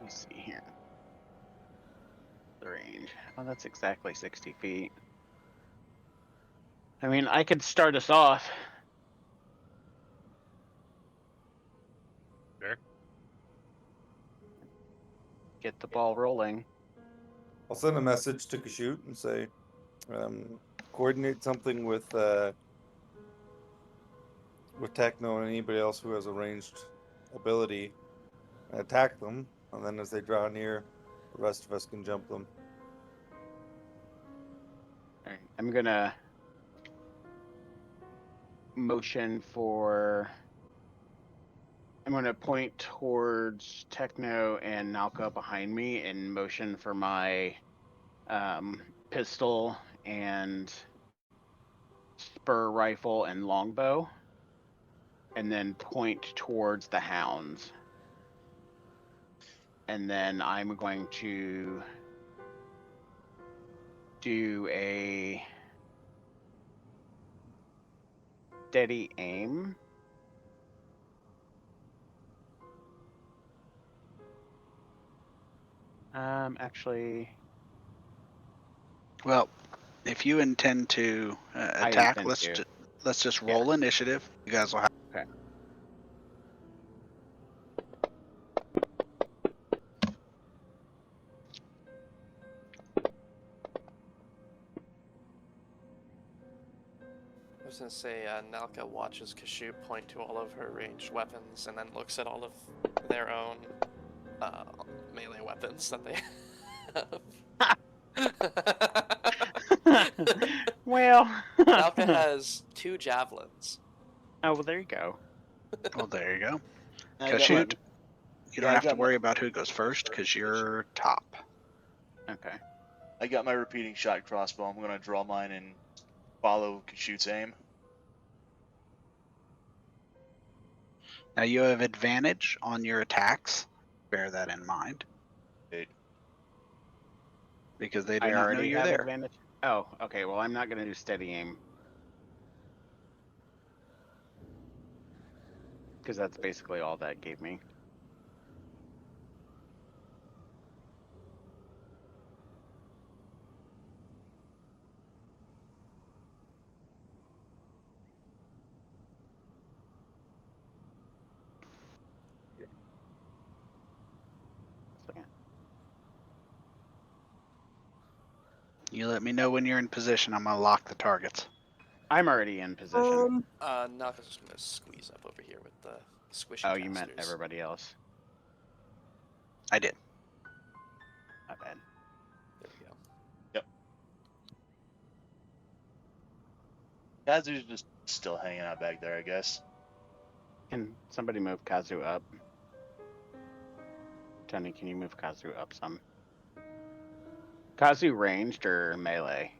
Let's see here. The range. Oh, that's exactly 60 feet. I mean, I could start us off. Sure. Get the ball rolling. I'll send a message to Kashoot and say, coordinate something with Techno and anybody else who has a ranged ability, and attack them. And then as they draw near, the rest of us can jump them. All right, I'm gonna motion for. I'm gonna point towards Techno and Nalka behind me and motion for my pistol and spur rifle and longbow, and then point towards the hounds. And then I'm going to do a steady aim. Actually, Well, if you intend to I attack, intend to. let's just Yeah. roll initiative. You guys will have. Okay. I was gonna say, Nalka watches Kashoot point to all of her ranged weapons and then looks at all of their own melee weapons that they have. Well. Nalka has 2 javelins. Oh, well, there you go. Well, there you go. I got my- Kashoot, you don't I have to got my- worry about who goes first because you're top. Okay. I got my repeating shot crossbow. I'm gonna draw mine and follow Kashoot's aim. Now you have advantage on your attacks. Bear that in mind It, because they do I not know already you're have there. advantage. Oh, okay. Well, I'm not gonna do steady aim because that's basically all that gave me. Second. You let me know when you're in position. I'm gonna lock the targets. I'm already in position. Nalka's just gonna squeeze up over here with the squishy Oh, you meant casters. everybody else. I did. Not bad. There we go. Kazu's just still hanging out back there, I guess. Can somebody move Kazu up? Tony, can you move Kazu up some? Kazu ranged or melee?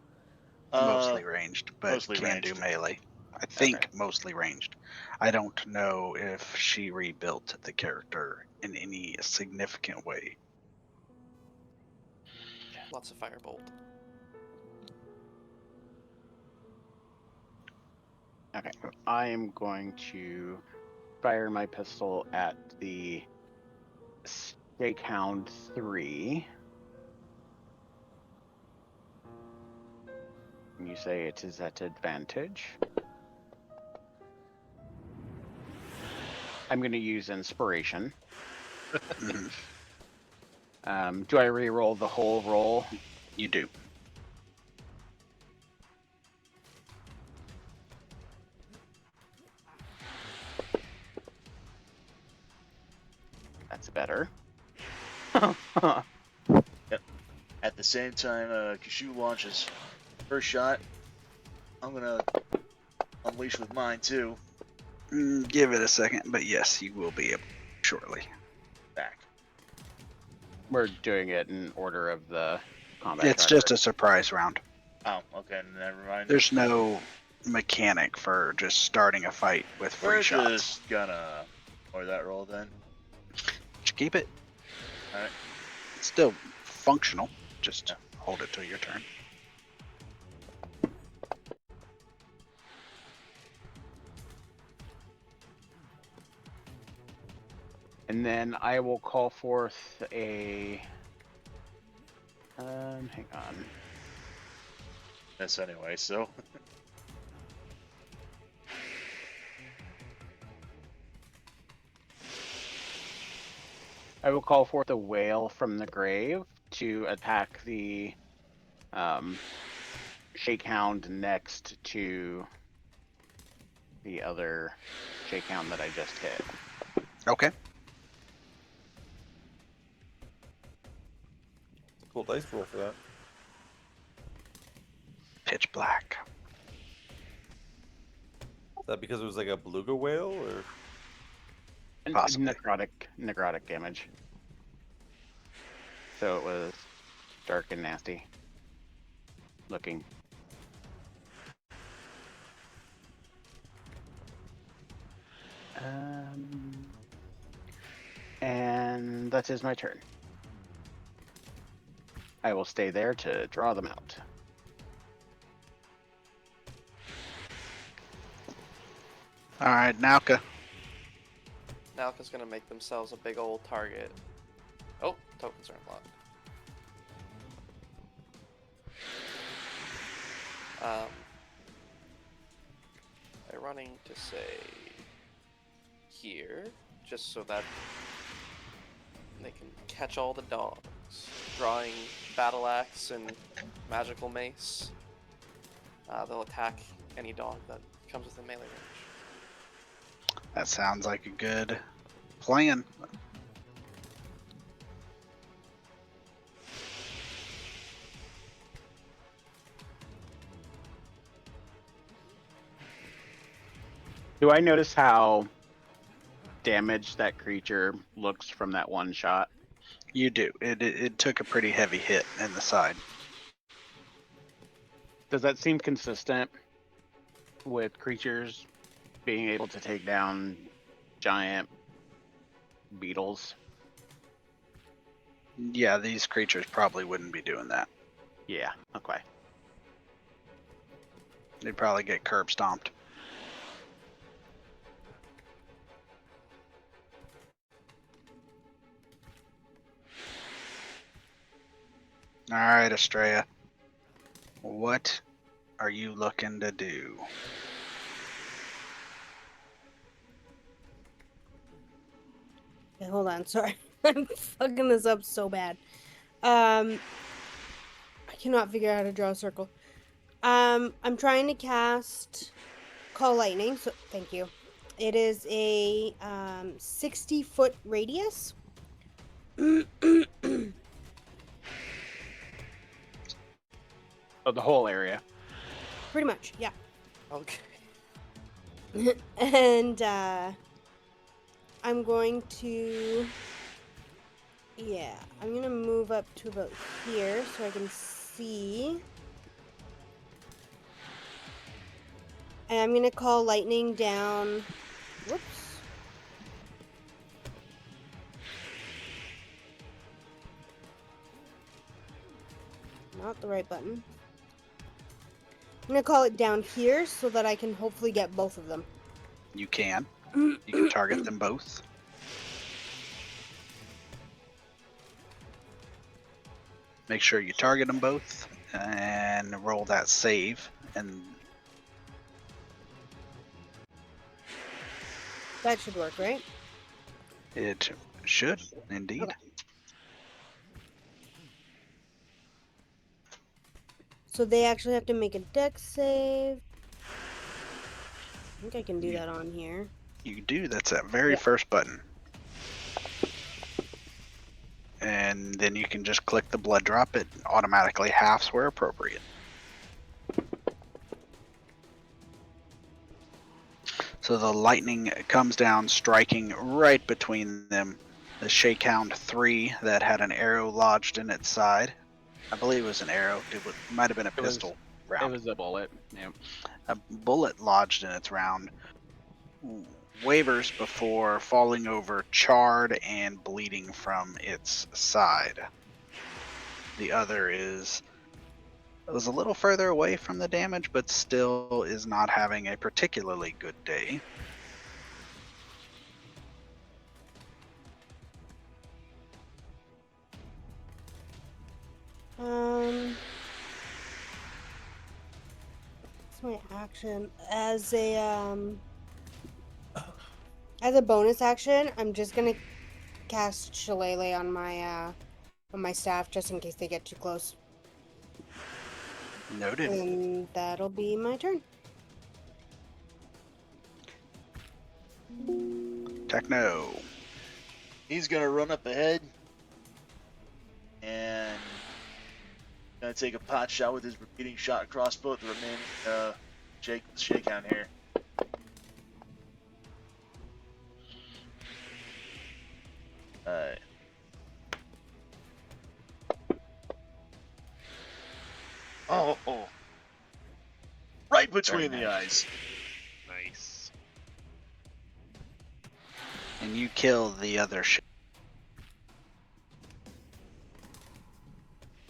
Mostly ranged, but mostly can do ranged. melee. I think Okay. mostly ranged. I don't know if she rebuilt the character in any significant way. Lots of firebolt. Okay. I am going to fire my pistol at the Stakehound 3. And you say it is at advantage. I'm going to use inspiration. Mhm. Do I re-roll the whole roll? You do. That's better. At the same time, Kashu launches first shot. I'm gonna unleash with mine too. Give it a second, but yes, you will be able shortly. Back. We're doing it in order of the combat. It's chart. just a surprise round. Oh, okay, never mind. There's no mechanic for just starting a fight with free We're shots. just gonna ignore that roll then. Just keep it. Alright. It's still functional. Just Yeah. hold it till your turn. And then I will call forth a. Hang on. Miss anyway, so. I will call forth a whale from the grave to attack the Shakehound next to the other Shakehound that I just hit. Okay. Cool dice roll for that. Pitch black. Is that because it was like a beluga whale, or And Possibly. necrotic damage. So it was dark and nasty looking. And that is my turn. I will stay there to draw them out. All right, Nauka. Nalka's gonna make themselves a big old target. Oh, tokens are unlocked. They're running to say here, just so that they can catch all the dogs. Drawing battle axe and magical mace. They'll attack any dog that comes within melee range. That sounds like a good plan. Do I notice how damaged that creature looks from that one shot? You do. It took a pretty heavy hit in the side. Does that seem consistent with creatures being able to take down giant beetles? Yeah, these creatures probably wouldn't be doing that. Yeah, okay. They'd probably get curb stomped. All right, Estrella. What are you looking to do? Okay, hold on. Sorry. I'm fucking this up so bad. I cannot figure out how to draw a circle. I'm trying to cast Call Lightning, so thank you. It is a 60-foot radius. Oh, the whole area. Pretty much, yeah. Okay. And I'm going to, yeah, I'm gonna move up to about here so I can see. And I'm gonna call lightning down. Whoops. Not the right button. I'm gonna call it down here so that I can hopefully get both of them. You can. You can target them both. Make sure you target them both and roll that save. And That should work, right? it should, indeed. Okay. So they actually have to make a dex save. I think I can do that on here. You do. That's that very Yeah. first button. And then you can just click the blood drop. It automatically halves where appropriate. So the lightning comes down, striking right between them. The Shakehound 3 that had an arrow lodged in its side. I believe it was an arrow. It might have been a pistol round. It was a bullet. Yep. A bullet lodged in its round. Wavers before falling over, charred and bleeding from its side. The other was a little further away from the damage, but still is not having a particularly good day. What's my action? As a bonus action, I'm just gonna cast Shillelagh on my staff just in case they get too close. Noted. And that'll be my turn. Techno. He's gonna run up ahead and gonna take a pot shot with his repeating shot crossbow at the remaining shakedown here. Oh. Right between the eyes. Nice. And you kill the other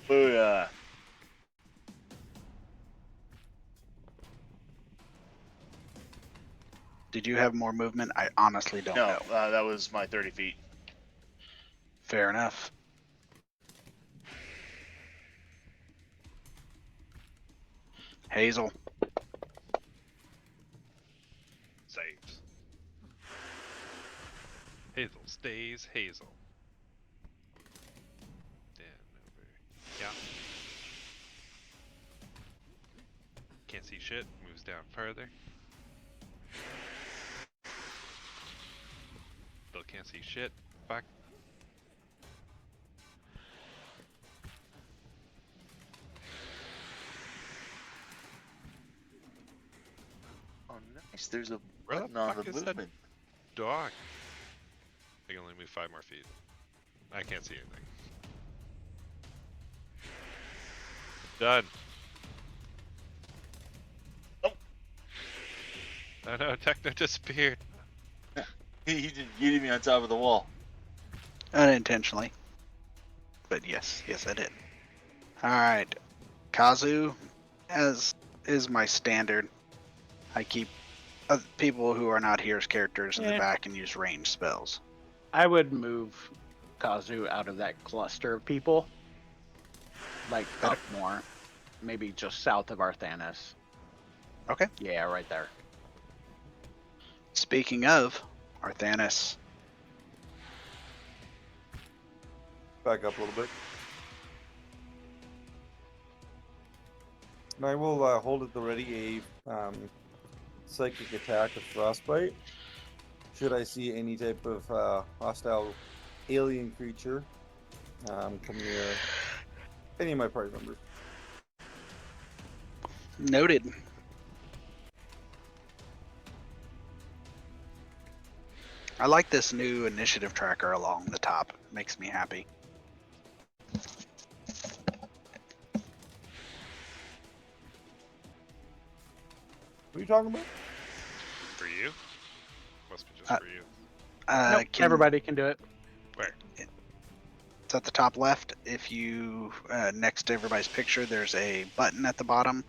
Booyah. Did you have more movement? I honestly don't No, know. that was my 30 feet. Fair enough. Hazel. Saves. Hazel stays Hazel. Then over. Yeah. Can't see shit. Moves down further. Still can't see shit. Fuck. Oh, nice. There's a Where the button on fuck the is that movement. dog? I can only move 5 more feet. I can't see anything. Done. Oh. Oh no, Techno disappeared. He just yeeted me on top of the wall. Unintentionally. But yes, I did. Alright. Kazu, as is my standard, I keep people who are not here as characters in the back and use ranged spells. I would move Kazu out of that cluster of people. Like up more. Maybe just south of Arthanis. Okay. Yeah, right there. Speaking of Arthanis, Back up a little bit. And I will hold at the ready a psychic attack of frostbite. Should I see any type of hostile alien creature come near any of my party members. noted. I like this new initiative tracker along the top. Makes me happy. What are you talking about? For you? Must be just for you. Nope, everybody can do it. Where? It's at the top left. If you next to everybody's picture, there's a button at the bottom.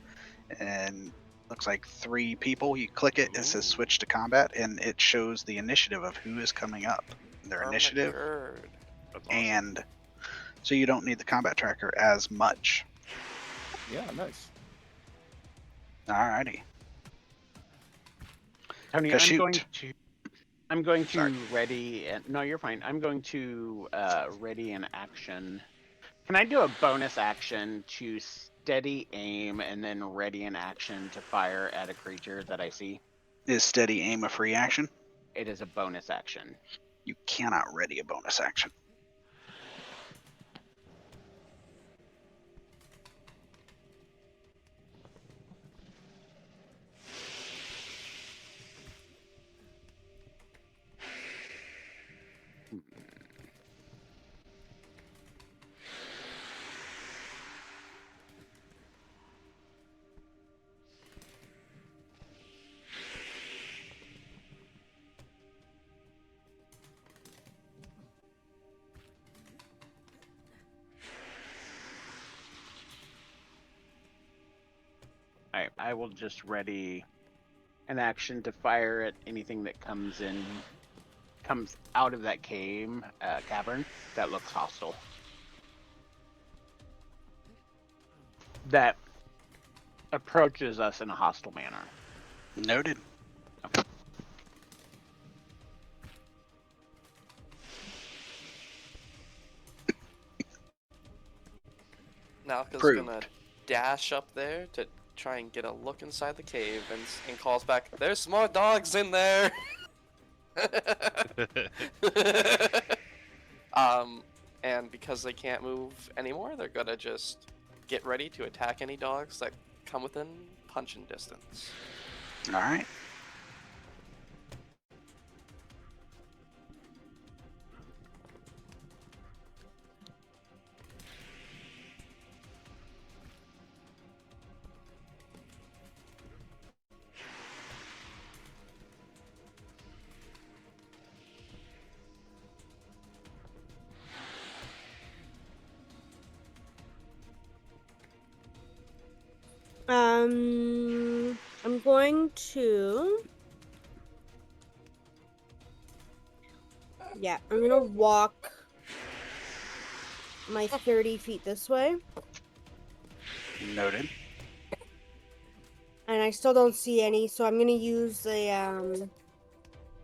and looks like 3 people. You click it, it says switch to combat, and it shows the initiative of who is coming up, their initiative, Ermagerd. That's awesome. and so you don't need the combat tracker as much. Yeah, nice. Alrighty. Tony, Kashoot. I'm going to Sorry. ready. No, you're fine. I'm going to ready an action. Can I do a bonus action to steady aim and then ready an action to fire at a creature that I see? Is steady aim a free action? It is a bonus action. You cannot ready a bonus action. Alright, I will just ready an action to fire at anything that comes out of that cavern that looks hostile. That approaches us in a hostile manner. Noted. Nalka's Proved. gonna dash up there to try and get a look inside the cave and calls back, "There's more dogs in there!" And because they can't move anymore, they're gonna just get ready to attack any dogs that come within punching distance. Alright. I'm going to. Yeah, I'm gonna walk my 30 feet this way, Noted. and I still don't see any, so I'm gonna use a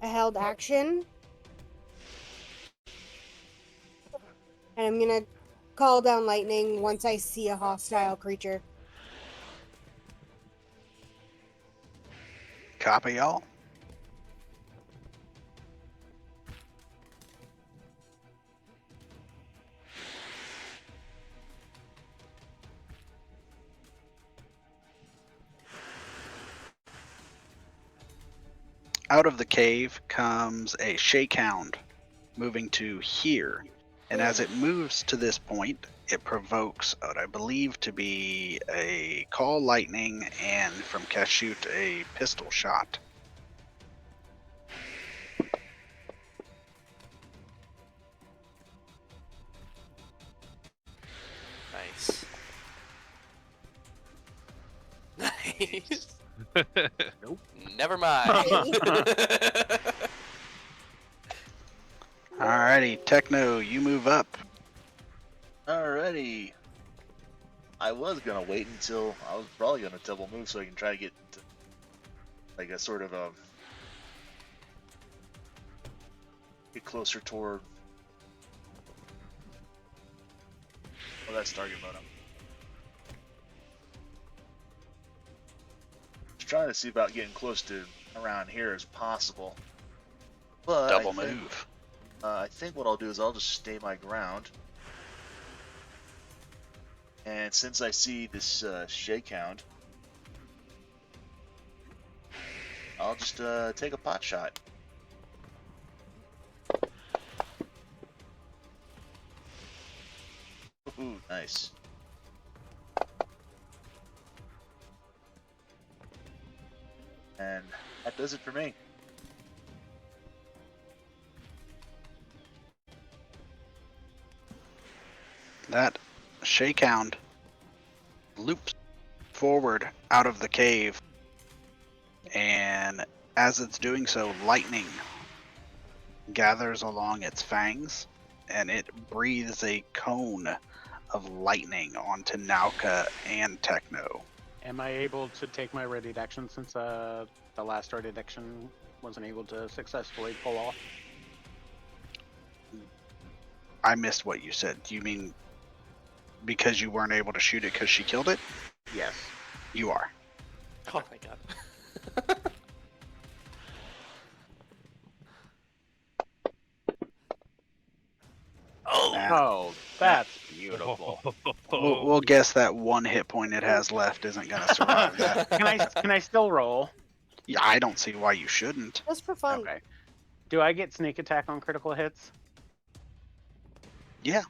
held action, and I'm gonna call down lightning once I see a hostile creature. Copy, y'all. Out of the cave comes a shakehound, moving to here. And as it moves to this point, it provokes what I believe to be a call lightning and from Kashoot a pistol shot. Nice. Nice. Nope. Never mind. Alrighty, Techno, you move up. Alrighty. I was gonna wait until I was probably gonna double move so I can try to get to, like a sort of a get closer toward. Oh, that's target mode. Just trying to see about getting close to around here as possible. But Double move. I think what I'll do is I'll just stay my ground. And since I see this shakehound, I'll just take a pot shot. Ooh, nice. And that does it for me. That shakehound loops forward out of the cave, and as it's doing so, lightning gathers along its fangs, and it breathes a cone of lightning onto Nauka and Techno. Am I able to take my ready action since the last ready action wasn't able to successfully pull off? I missed what you said. Do you mean because you weren't able to shoot it because she killed it? Yes. You are. Oh my god. Oh, that's beautiful. We'll guess that one hit point it has left isn't going to survive that. Can I still roll? Yeah, I don't see why you shouldn't. Just for fun. Okay. Do I get sneak attack on critical hits? Yeah.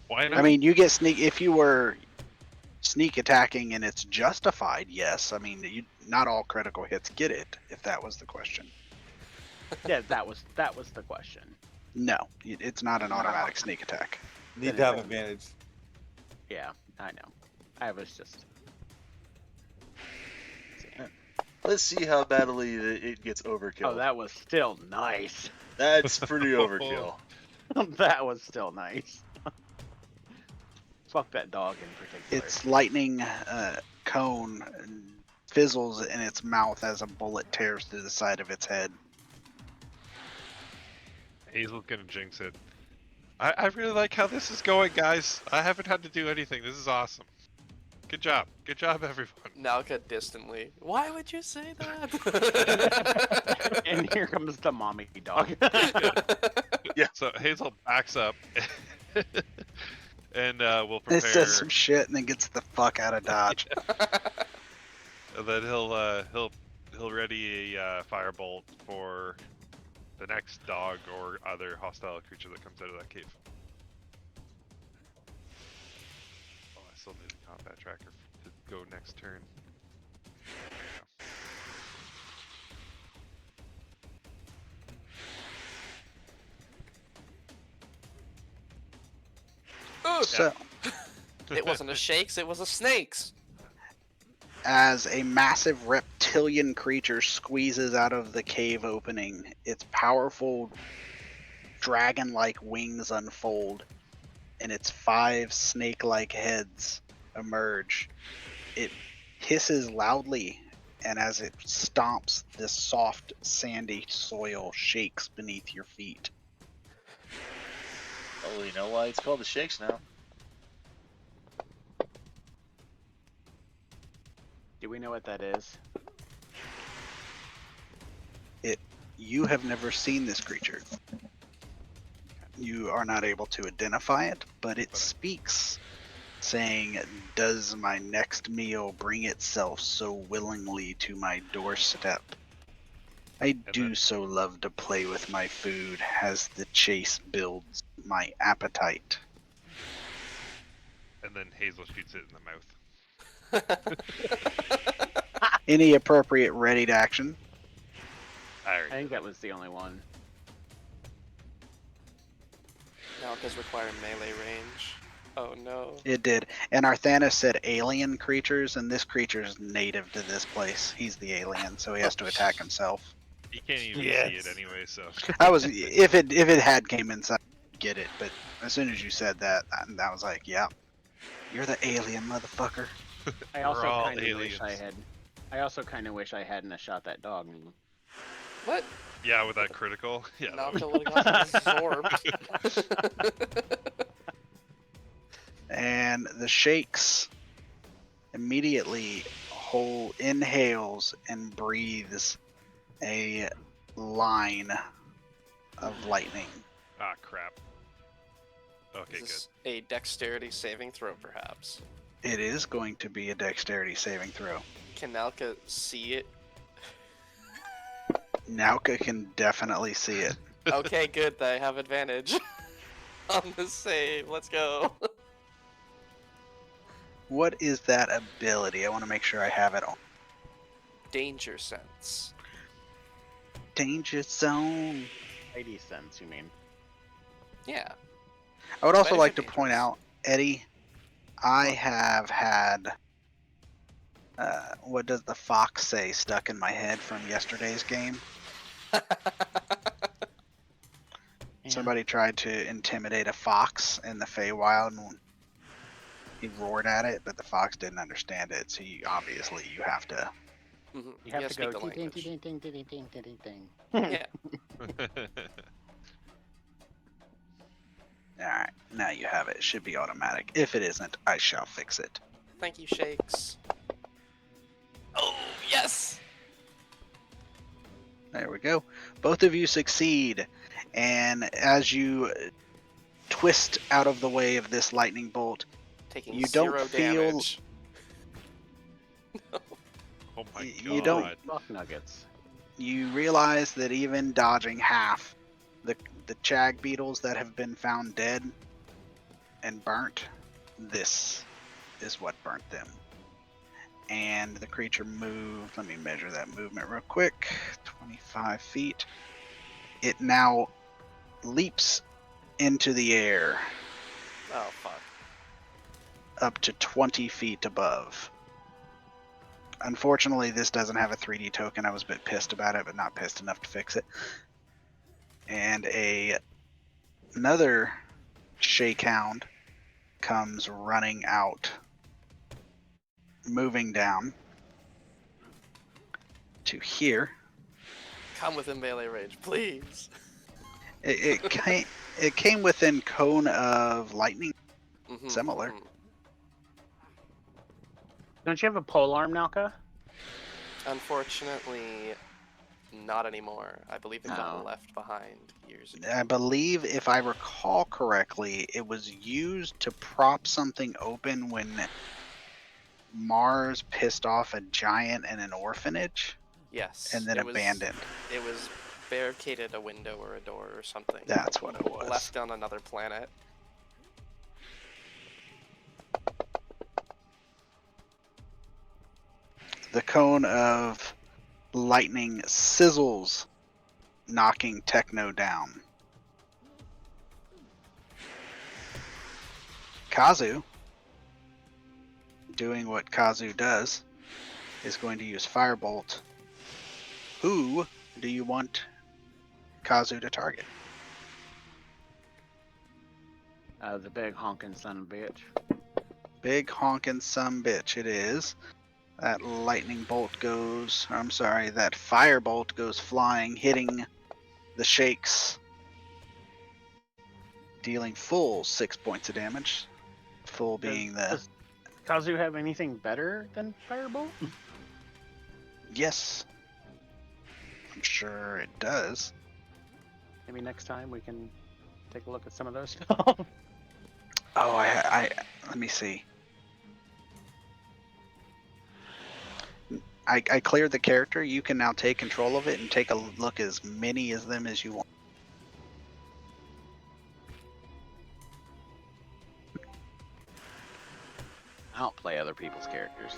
Why not? I mean, you get sneak if you were sneak attacking and it's justified. Yes. I mean, not all critical hits get it. If that was the question. Yeah, that was the question. No, it's not an automatic sneak attack. Need to have advantage. Yeah, I know. I was just. Let's see how badly it gets overkill. Oh, that was still nice. That's pretty overkill. That was still nice. Fuck that dog in particular. Its lightning cone fizzles in its mouth as a bullet tears through the side of its head. Hazel's gonna jinx it. I really like how this is going, guys. I haven't had to do anything. This is awesome. Good job. Good job, everyone. Nauka distantly. Why would you say that? And here comes the mommy dog. Yeah. So Hazel backs up, and we'll prepare. It says some shit and then gets the fuck out of Dodge. And then he'll ready a firebolt for the next dog or other hostile creature that comes out of that cave. Oh, I still need a combat tracker to go next turn. There you Ooh, So, it wasn't a shakes, it was a snakes. as a massive reptilian creature squeezes out of the cave opening, its powerful dragon-like wings unfold, and its 5 snake-like heads emerge. It hisses loudly, and as it stomps, this soft, sandy soil shakes beneath your feet. Oh, you know why it's called the Shakes now? Do we know what that is? You have never seen this creature. You are not able to identify it, but it speaks, saying, "Does my next meal bring itself so willingly to my doorstep? I do so love to play with my food as the chase builds my appetite." And then Hazel shoots it in the mouth. Any appropriate ready to action? I think that was the only one. Nauka's require melee range. Oh no. It did. And Arthanis said alien creatures, and this creature is native to this place. He's the alien, so he has to attack himself. You can't even Yes. see it anyway, so. I was if it had came inside, I'd get it. But as soon as you said that, I was like, "Yeah, you're the alien, motherfucker." I also We're all kind of wish I aliens. had. I also kind of wish I hadn't have shot that dog. What? Yeah, with that critical. Yeah. that Nauka would- would have gotten absorbed. And the shakes immediately inhales and breathes a line of lightning. Ah, crap. Okay, Is good. this a dexterity saving throw, perhaps? It is going to be a dexterity saving throw. Can Nauka see it? Nauka can definitely see it. Okay, good. I have advantage on this save. Let's go. What is that ability? I want to make sure I have it on. Danger sense. Danger zone. 80 cents, you mean? Yeah. I would also Might like to be point dangerous. out, Eddie, I have had What does the fox say stuck in my head from yesterday's game? Yeah. Somebody tried to intimidate a fox in the Feywild, and he roared at it, but the fox didn't understand it. So obviously you have to. Mhm. You have to speak go the ding ding language. ding ding ding ding ding ding. Yeah. All right, now you have it. It should be automatic. If it isn't, I shall fix it. Thank you, Shakes. Oh, yes! There we go. Both of you succeed, and as you twist out of the way of this lightning bolt, Taking You don't 0 feel- damage. Oh my god. You don't- Buck nuggets. you realize that even dodging half the chag beetles that have been found dead and burnt, this is what burnt them. And the creature moved. Let me measure that movement real quick. 25 feet. It now leaps into the air Oh, fuck. up to 20 feet above. Unfortunately, this doesn't have a 3D token. I was a bit pissed about it, but not pissed enough to fix it. And another shakehound comes running out, moving down to here. Come within melee range, please. It came within cone of lightning. Mhm, Similar. mhm. Don't you have a polearm, Nalka? Unfortunately, not anymore. I believe it got Oh. left behind years ago. I believe, if I recall correctly, it was used to prop something open when Mars pissed off a giant in an orphanage Yes. and then it was, abandoned. It was barricaded a window or a door or something. That's what it was. Left on another planet. The cone of lightning sizzles, knocking Techno down. Kazu, doing what Kazu does, is going to use Firebolt. Who do you want Kazu to target? The big honking son of a bitch. Big honkin' sumbitch it is. That lightning bolt goes, I'm sorry, that firebolt goes flying, hitting the shakes, dealing full 6 points of damage. Full being the, Does Kazu have anything better than Firebolt? yes. I'm sure it does. Maybe next time we can take a look at some of those. Oh, I let me see. I cleared the character. You can now take control of it and take a look as many of them as you want. I don't play other people's characters.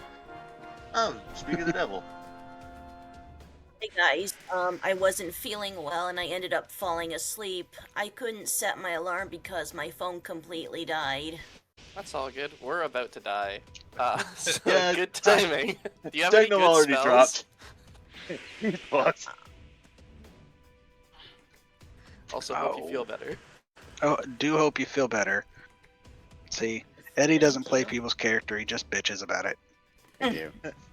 Oh, speak of the devil. Hey guys, I wasn't feeling well and I ended up falling asleep. I couldn't set my alarm because my phone completely died. That's all good. We're about to die. So Yeah, good timing. Do you have any Techno good already spells? dropped. What? Also, hope you feel better. Oh, do hope you feel better. See, Eddie doesn't play people's character. He just bitches about it. I do.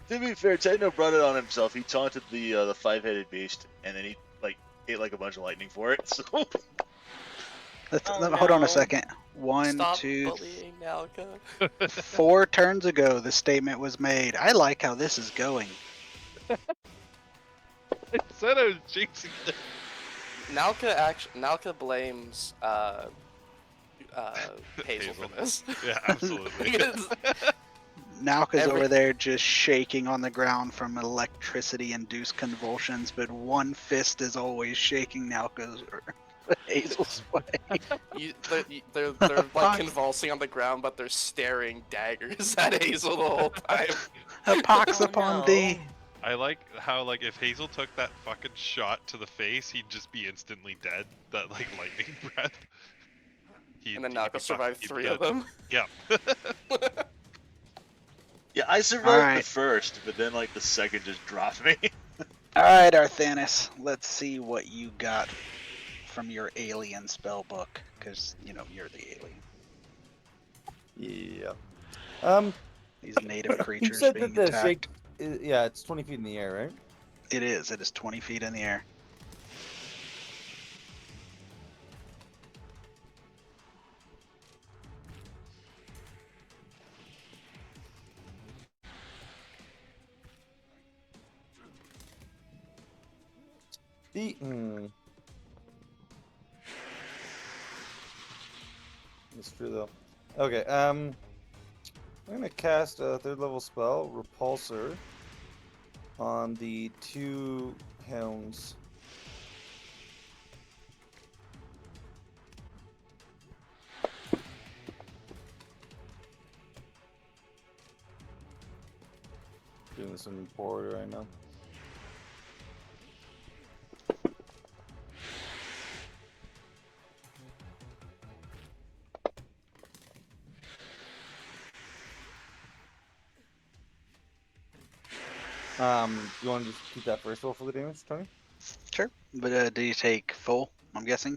To be fair, Techno brought it on himself. He taunted the five-headed beast, and then he ate like a bunch of lightning for it. So Oh, Hold on no. a second. One, Stop two, bullying Nalka. 4 turns ago, the statement was made. I like how this is going. I said I was jinxing it. Nalka blames Hazel for this. Yeah, absolutely. Because Nalka's Every- over there just shaking on the ground from electricity-induced convulsions, but one fist is always shaking Nalka's or Hazel's way. they're Fox. like convulsing on the ground, but they're staring daggers at Hazel the whole time. A pox Oh, upon no. thee. I like how, like, if Hazel took that fucking shot to the face, he'd just be instantly dead. That, like, lightning breath. And then he'd be Nalka survived he'd be 3 dead. of them. Yeah. yeah, I survived the Alright. first, but then like the second just dropped me. Alright, Arthanis, let's see what you got from your alien spell book, because, you know, you're the alien. Yeah. These native You creatures said being that the attacked. shake, yeah, it's 20 feet in the air, right? It is 20 feet in the air. That's true though. Okay, I'm gonna cast a 3rd level spell, Repulsor, on the 2 hounds. Doing this in order right now. You want to just keep that first roll for the damage, Tony? Sure. But do you take full, I'm guessing?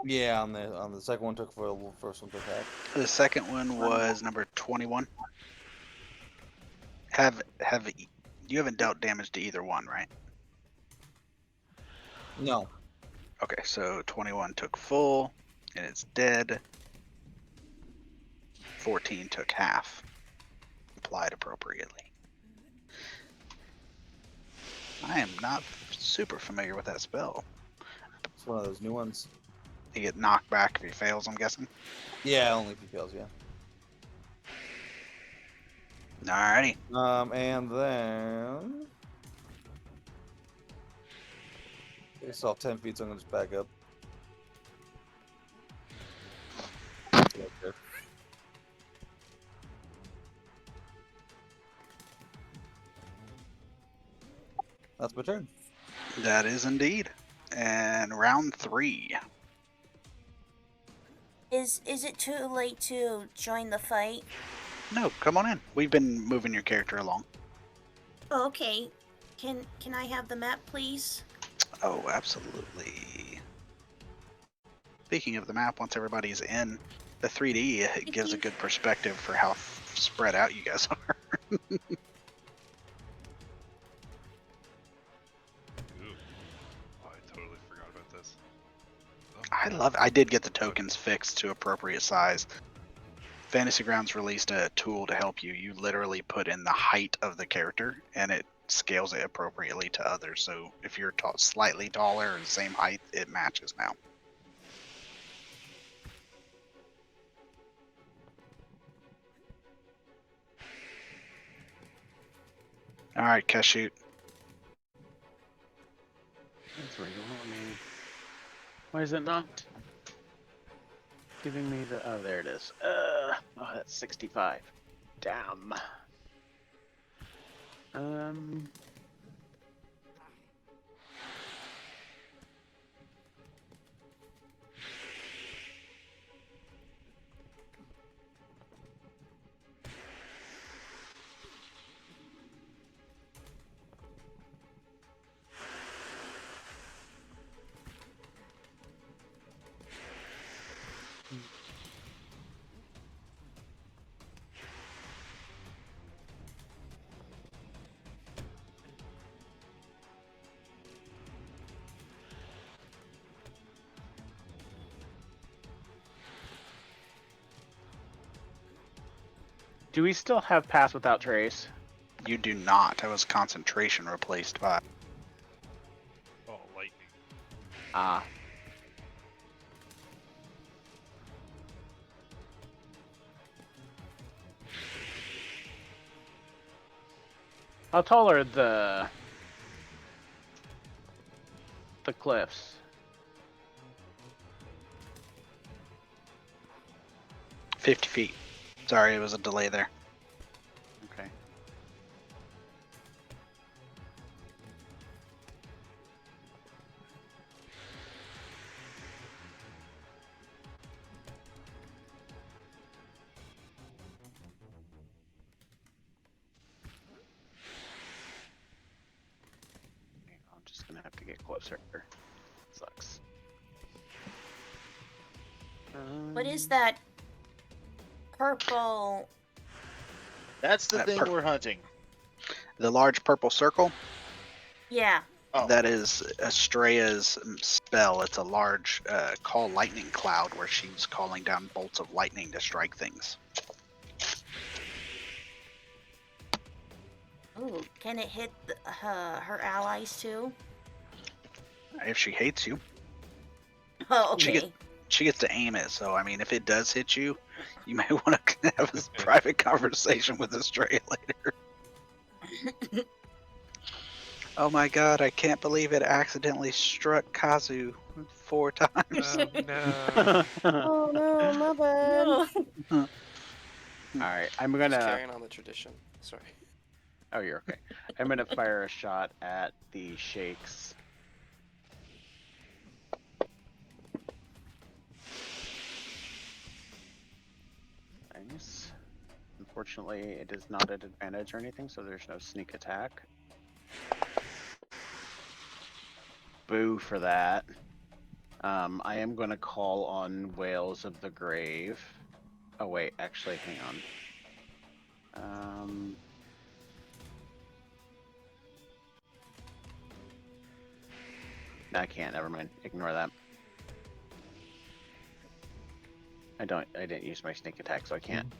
Yeah, on the second one took full, first one took half. The second one was number 21. You haven't dealt damage to either one, right? No. Okay, so 21 took full, and it's dead. 14 took half. Applied appropriately. I am not super familiar with that spell. It's one of those new ones. You get knocked back if he fails, I'm guessing. Yeah, only if he fails, yeah. Alrighty. And then it's all 10 feet, so I'm gonna just back up. Okay. That's my turn. That is indeed. And round 3. Is it too late to join the fight? No, come on in. We've been moving your character along. Oh, okay. Can I have the map, please? Oh, absolutely. Speaking of the map, once everybody's in the 3D, it gives a good perspective for how spread out you guys are. Ooh. Oh, I totally forgot about this. Oh my I God. love it. I did get the tokens fixed to appropriate size. Fantasy Grounds released a tool to help you. You literally put in the height of the character, and it scales it appropriately to others. So if you're slightly taller or the same height, it matches now. All right, Kashoot. That's where you want me. Why is it not giving me the? Oh, there it is. Oh, that's 65. Damn. Do we still have Pass Without Trace? You do not. That was concentration replaced by. Oh, lightning. Ah. How tall are the cliffs? 50 feet. Sorry, it was a delay there. Okay. get closer. Sucks. What is that purple? That's the That thing we're hunting. The large purple circle, Yeah. Oh, that is Estrella's spell. It's a large call lightning cloud where she's calling down bolts of lightning to strike things. Ooh, can it hit her allies too? If she hates you, Oh, okay. she gets to aim it. So, I mean, if it does hit you, you may want to have a private conversation with Estrella later. Oh my god, I can't believe it accidentally struck Kazu 4 times. Oh no. Oh no, my bad. No. Alright, I'm Just gonna. carrying on the tradition. Sorry. Oh, you're okay. I'm gonna fire a shot at the shakes. Nice. Unfortunately, it is not at advantage or anything, so there's no sneak attack. Boo for that. I am going to call on Whales of the Grave. Oh wait, actually, hang on. I can't. Never mind. Ignore that. I didn't use my sneak attack, so I can't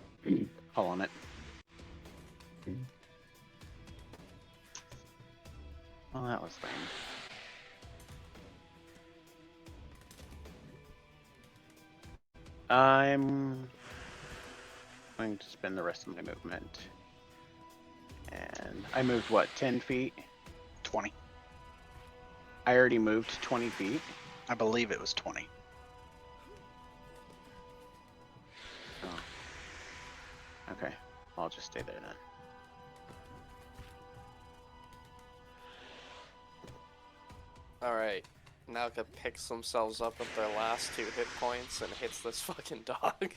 call on it. Well, that was lame. I'm going to spend the rest of my movement. And I moved what, 10 feet? 20. I already moved 20 feet. I believe it was 20. Oh. Okay, I'll just stay there then. Alright. Nalka picks themselves up with their last 2 hit points and hits this fucking dog.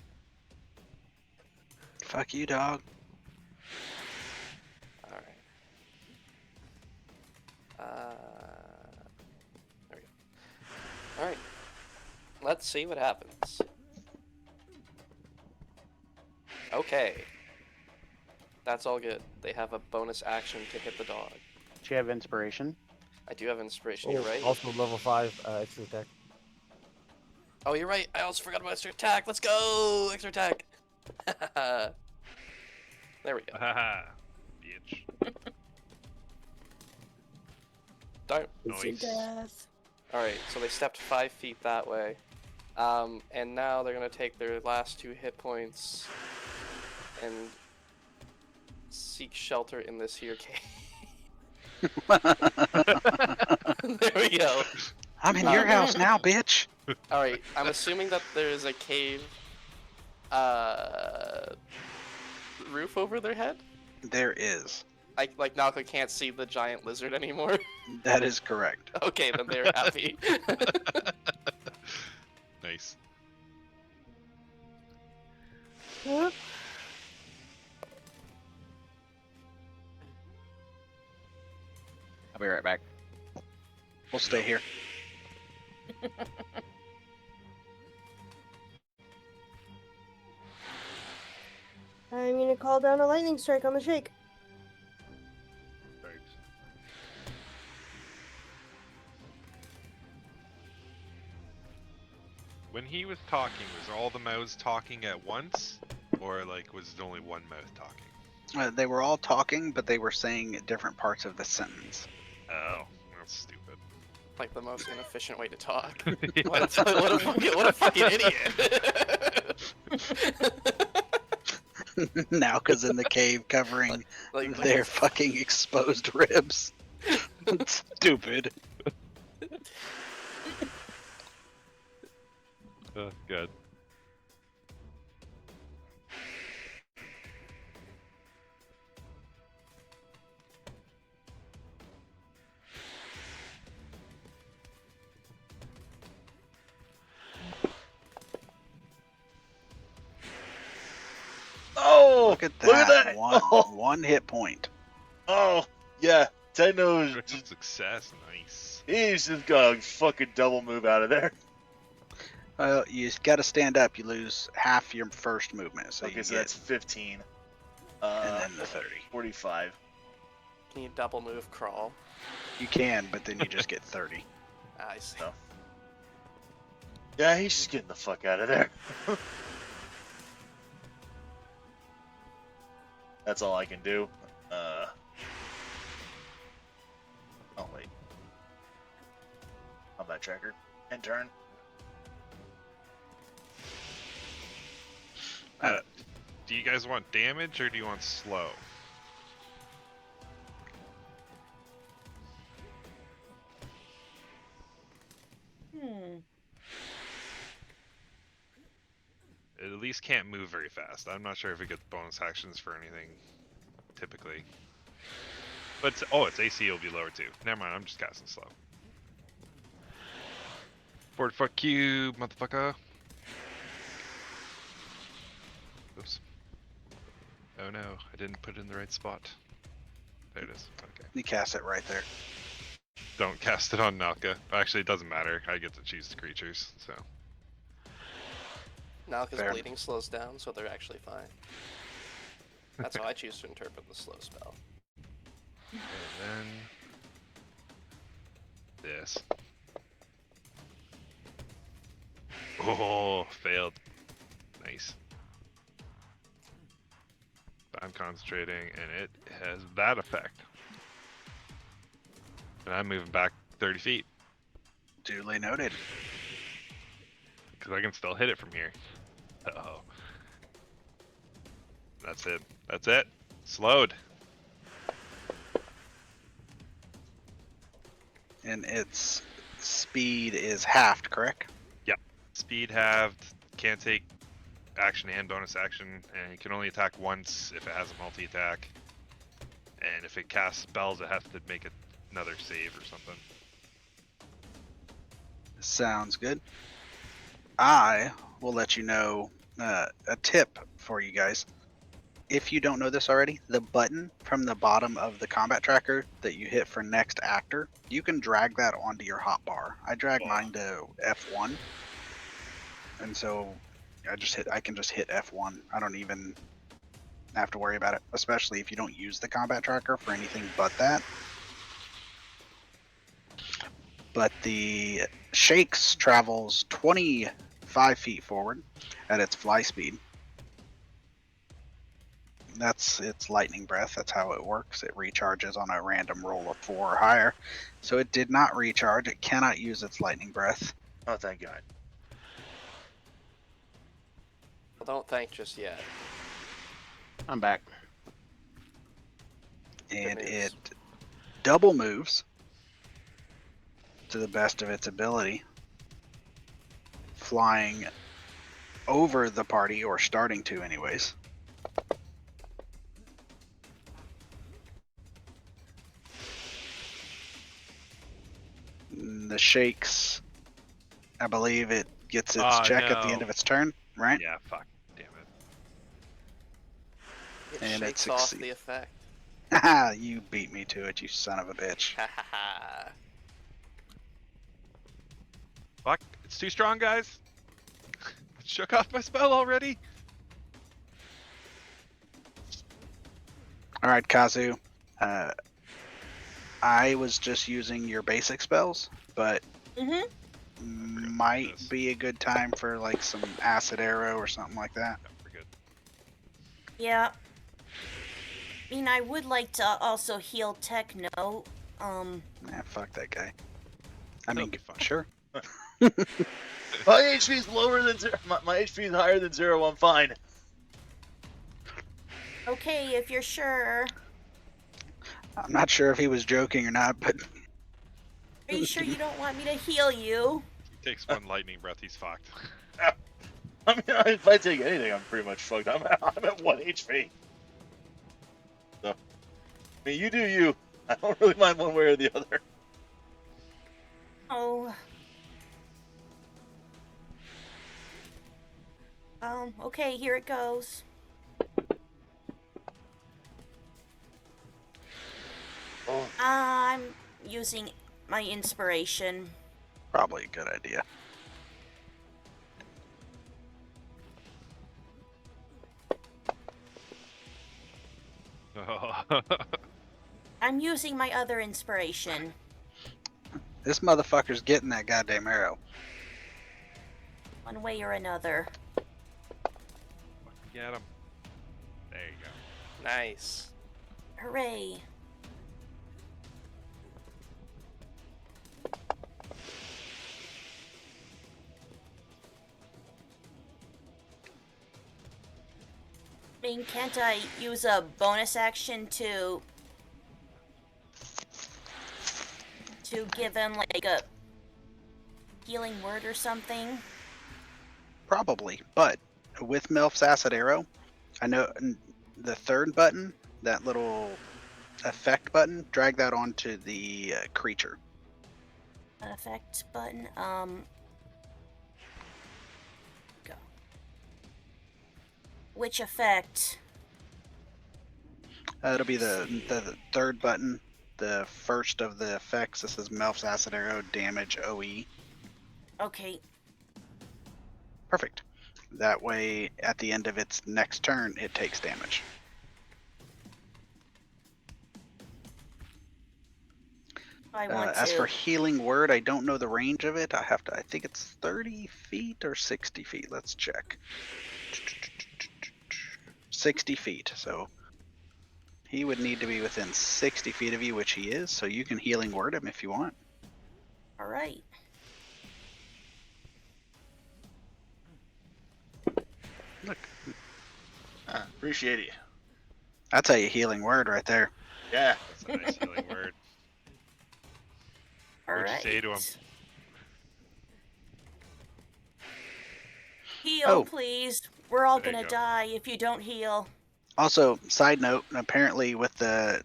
Fuck you, dog. Alright. There we go. Alright. Let's see what happens. Okay. That's all good. They have a bonus action to hit the dog. Do you have inspiration? I do have inspiration, you're right. Also level 5 extra attack. Oh, you're right. I also forgot about extra attack. Let's go! Extra attack. There we go. Haha. Bitch. Darn. Nice. Death. Alright, so they stepped 5 feet that way. And now they're gonna take their last 2 hit points and seek shelter in this here cave. There we go. I'm in your house now, bitch. Alright, I'm assuming that there is a cave roof over their head? There is. Like Nalka can't see the giant lizard anymore? That is correct. Okay, then they're happy. Nice. Yep. I'll be right back. We'll stay here. I'm gonna call down a lightning strike on the shake. Thanks. When he was talking, was all the mouths talking at once? Or, like, was it only one mouth talking? They were all talking, but they were saying different parts of the sentence. Oh, that's stupid. Like the most inefficient way to talk. What a fucking idiot! Nalka's in the cave covering their fucking exposed ribs. Stupid. Good. Oh, Look at that. One hit point. Oh, yeah. Techno is Critical success, nice. He's just got a fucking double move out of there. Well, you got to stand up. You lose half your first movement, so Okay, you so get, that's 15. and then the 30. 45. Can you double move crawl? You can, but then you just get 30. I see. No. Yeah, he's just getting the fuck out of there. That's all I can do. Oh, wait. Combat tracker. End turn. Do you guys want damage or do you want slow? It at least can't move very fast. I'm not sure if it gets bonus actions for anything, typically. But its AC will be lower too. Never mind, I'm just casting slow. Ford, fuck you, motherfucker. Oops. Oh no, I didn't put it in the right spot. There it is. Okay. You cast it right there. Don't cast it on Nalka. Actually, it doesn't matter. I get to choose the creatures, so. Now because Fair. bleeding slows down, so they're actually fine. That's how I choose to interpret the slow spell. And then this. Oh, failed. Nice. I'm concentrating, and it has that effect. And I'm moving back 30 feet. Duly noted. Because I can still hit it from here. Uh-oh. That's it. That's it. Slowed. And its speed is halved, correct? Yep. Speed halved. Can't take action and bonus action. And you can only attack once if it has a multi-attack. And if it casts spells, it has to make another save or something. Sounds good. I will let you know a tip for you guys. If you don't know this already, the button from the bottom of the combat tracker that you hit for next actor, you can drag that onto your hotbar. I drag mine to F1, and so I can just hit F1. I don't even have to worry about it, especially if you don't use the combat tracker for anything but that. But the Shakes travels 25 feet forward at its fly speed. That's its lightning breath. That's how it works. It recharges on a random roll of 4 or higher. So it did not recharge. It cannot use its lightning breath. Oh, thank God. Well, don't thank just yet. I'm back. And news. it double moves to the best of its ability, flying over the party, or starting to anyways. The Shakes, I believe it gets its check at the end no. of its turn, right? Yeah, fuck. Damn it. It And it shakes off succeed. the effect. Haha, you beat me to it, you son of a bitch. Ha ha ha. Fuck. It's too strong, guys. It shook off my spell already. Alright, Kazu. I was just using your basic spells, but might be a good time for like some acid arrow or something like that. Yeah, we're good. Yeah. I mean, I would like to also heal Techno. Nah, fuck that guy. I He'll mean, be fine. sure. My HP is lower than zero. My HP is higher than 0. I'm fine. Okay, if you're sure. I'm not sure if he was joking or not, but Are you sure you don't want me to heal you? He takes one lightning breath, he's fucked. I mean, if I take anything, I'm pretty much fucked. I'm at 1 HP. So, I mean, you do you. I don't really mind one way or the other. Oh. Okay, here it goes. Oh, I'm using my inspiration. Probably a good idea. I'm using my other inspiration. This motherfucker's getting that goddamn arrow. One way or another. Get him. There you go. Nice. Hooray. I mean, can't I use a bonus action to give him like a healing word or something? Probably, but with Melf's acid arrow, I know the third button, that little effect button, drag that onto the creature. Effect button. Go. Which effect? It'll be the third button, the first of the effects. This is Melf's acid arrow, damage OE. Okay. Perfect. That way, at the end of its next turn, it takes damage. I want As to. for healing word, I don't know the range of it. I think it's 30 feet or 60 feet. Let's check. 60 feet. So he would need to be within 60 feet of you, which he is. So you can healing word him if you want. All right. Look, Appreciate it. that's how you healing word right there. Yeah. That's a nice healing word. All What'd you right. say to him? Heal, Oh. please. We're all There you gonna go. die if you don't heal. Also, side note, apparently with the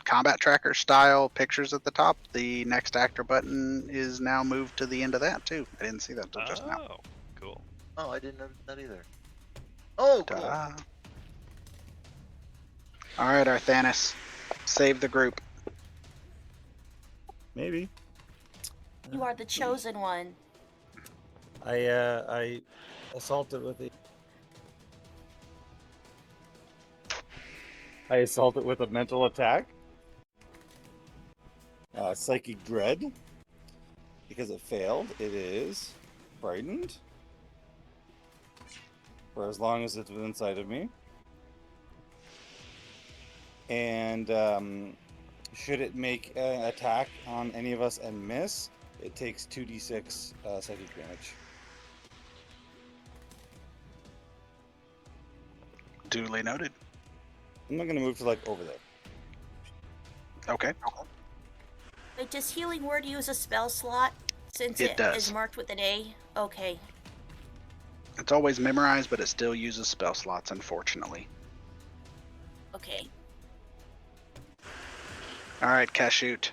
combat tracker style pictures at the top, the next actor button is now moved to the end of that too. I didn't see that until just now. Oh, cool. Oh, I didn't notice that either. Oh, cool. Ta. All right, Arthanis, save the group. Maybe. You are the chosen one. I assaulted with a mental attack. Psychic dread. Because it failed, it is frightened for as long as it's within sight of me. And should it make an attack on any of us and miss, it takes 2d6 psychic damage. Duly noted. I'm not gonna move to like over there. Okay. Wait, does healing word use a spell slot since It it does. is marked with an A? Okay. It's always memorized, but it still uses spell slots, unfortunately. Okay. All right, Kashoot.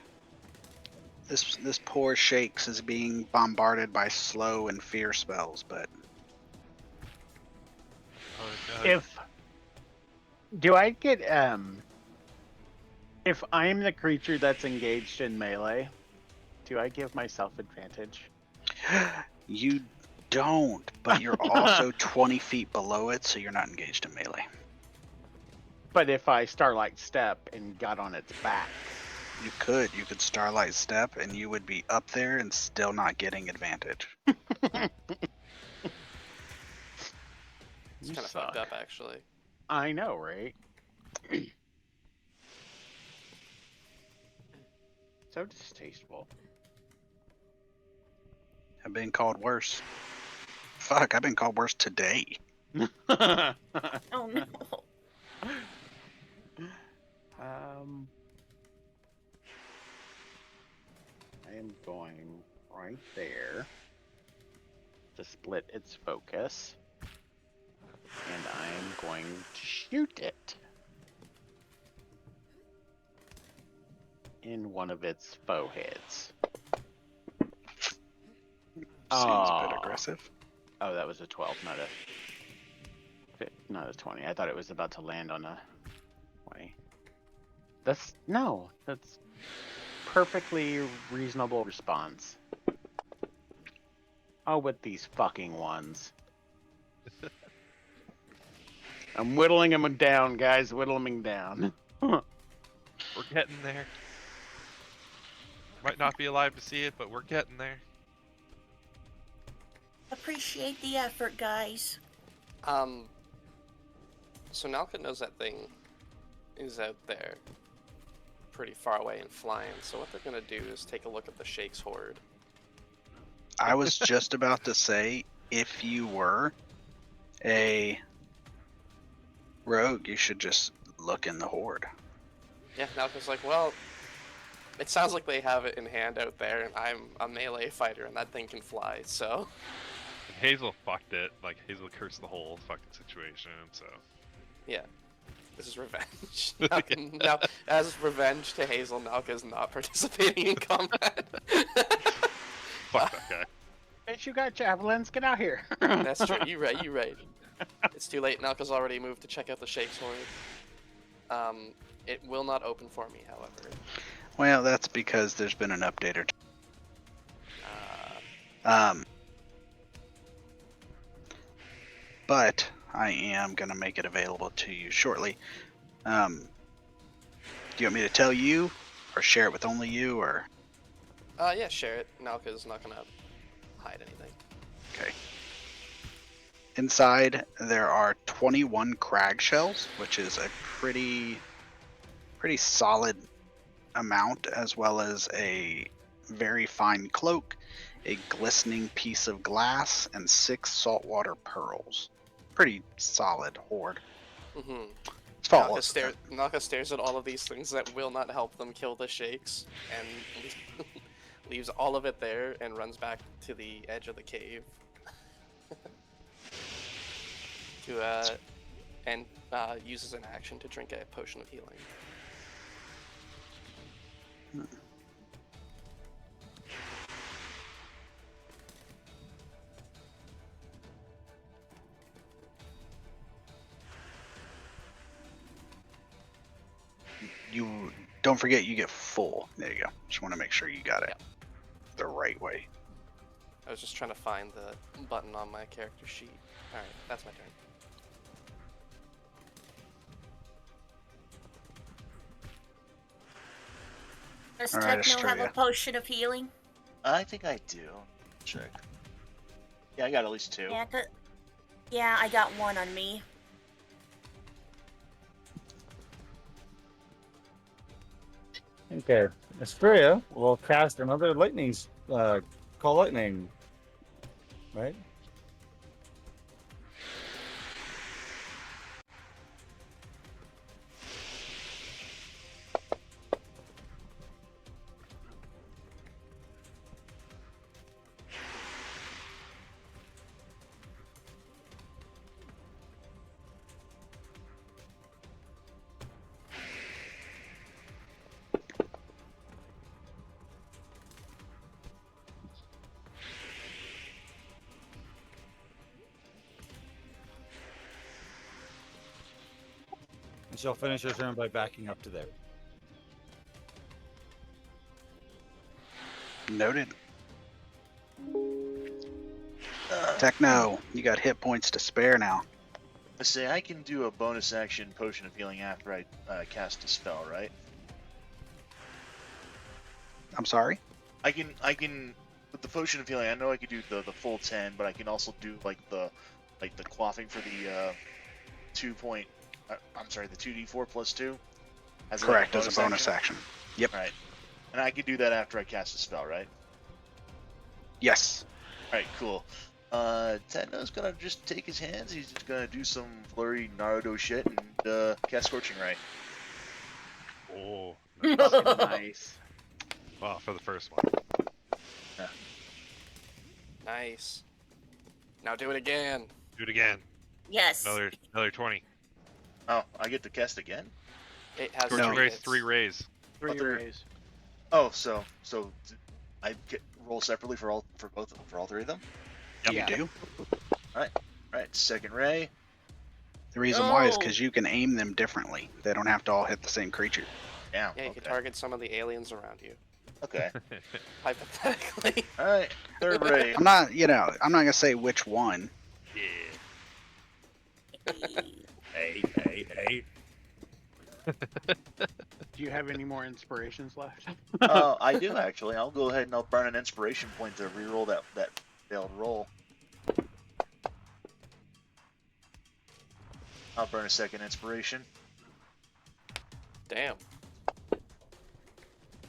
This poor Shakes is being bombarded by slow and fear spells, but Oh, God. Do I get if I'm the creature that's engaged in melee, do I give myself advantage? you don't. But you're also 20 feet below it, so you're not engaged in melee. But if I Starlight Step and got on its back, You could Starlight Step, and you would be up there and still not getting advantage. It's you kind of suck. fucked up, actually. I know, right? So distasteful. I've been called worse. Fuck, I've been called worse today. Oh no. I am going right there to split its focus, and I am going to shoot it in one of its foreheads. Seems a bit Aw. aggressive. Oh, that was a 12, not a 20. I thought it was about to land on a 20. That's perfectly reasonable response. Oh, with these fucking ones. I'm whittling them down, guys. Whittling them down. We're getting there. Might not be alive to see it, but we're getting there. Appreciate the effort, guys. So Nalka knows that thing is out there, pretty far away and flying. So what they're gonna do is take a look at the Shakes horde. I was just about to say, if you were a rogue, you should just look in the horde. Yeah, Nalka's like, well, it sounds like they have it in hand out there, and I'm a melee fighter, and that thing can fly. So And Hazel fucked it. Like, Hazel cursed the whole fucking situation, so. yeah, this is revenge. Now, as revenge to Hazel, Nalka is not participating in combat. Fuck that guy. Bitch, you got javelins? Get out here. That's true. You right. You right. It's too late. Nalka's already moved to check out the Shakes horde. It will not open for me, however. Well, that's because there's been an update or two. But I am going to make it available to you shortly. Do you want me to tell you, or share it with only you, or? Yeah, share it. Nalka's not gonna hide anything. Okay. Inside, there are 21 crag shells, which is a pretty solid amount, as well as a very fine cloak, a glistening piece of glass, and 6 saltwater pearls. Pretty solid hoard. Mm-hmm. It's faultless. Nalka stares at all of these things that will not help them kill the Shakes, and leaves all of it there and runs back to the edge of the cave. And uses an action to drink a potion of healing. You don't forget you get full. There you go. Just want to make sure you got it the right way. I was just trying to find the button on my character sheet. Alright, that's my turn. Does All right, Techno have a Astraea. potion of healing? I think I do. Check. Yeah, I got at least 2. Yeah, I got 1 on me. Okay, Astraea will cast another lightning, call lightning, right? And she'll finish her turn by backing up to there. Noted. Techno, you got hit points to spare now. I say I can do a bonus action potion of healing after I cast a spell, right? I'm sorry? I can with the potion of healing. I know I could do the full 10, but I can also do like the quaffing for the 2d4 plus 2. As Correct, as a bonus action. Yep. All right, and I can do that after I cast a spell, right? Yes. All right, cool. Techno's gonna just take his hands. He's just gonna do some flurry Naruto shit and cast Scorching Ray. Oh. Nice. Well, for the first one. Nice. Now do it again. Do it again. Yes. Another 20. Oh, I get to cast again? It has No. Raise hits. 3 rays. 3 Other- rays. Oh, so I get roll separately for all 3 of them. Yep. You do? All right, second ray. The reason why is No. because you can aim them differently. They don't have to all hit the same creature. Down. Yeah, you okay. can target some of the aliens around you. Okay. Hypothetically. All right. Third rate. I'm not gonna say which one. Yeah. Hey. Do you have any more inspirations left? I do actually. I'll go ahead and I'll burn an inspiration point to reroll that failed roll. I'll burn a second inspiration. Damn.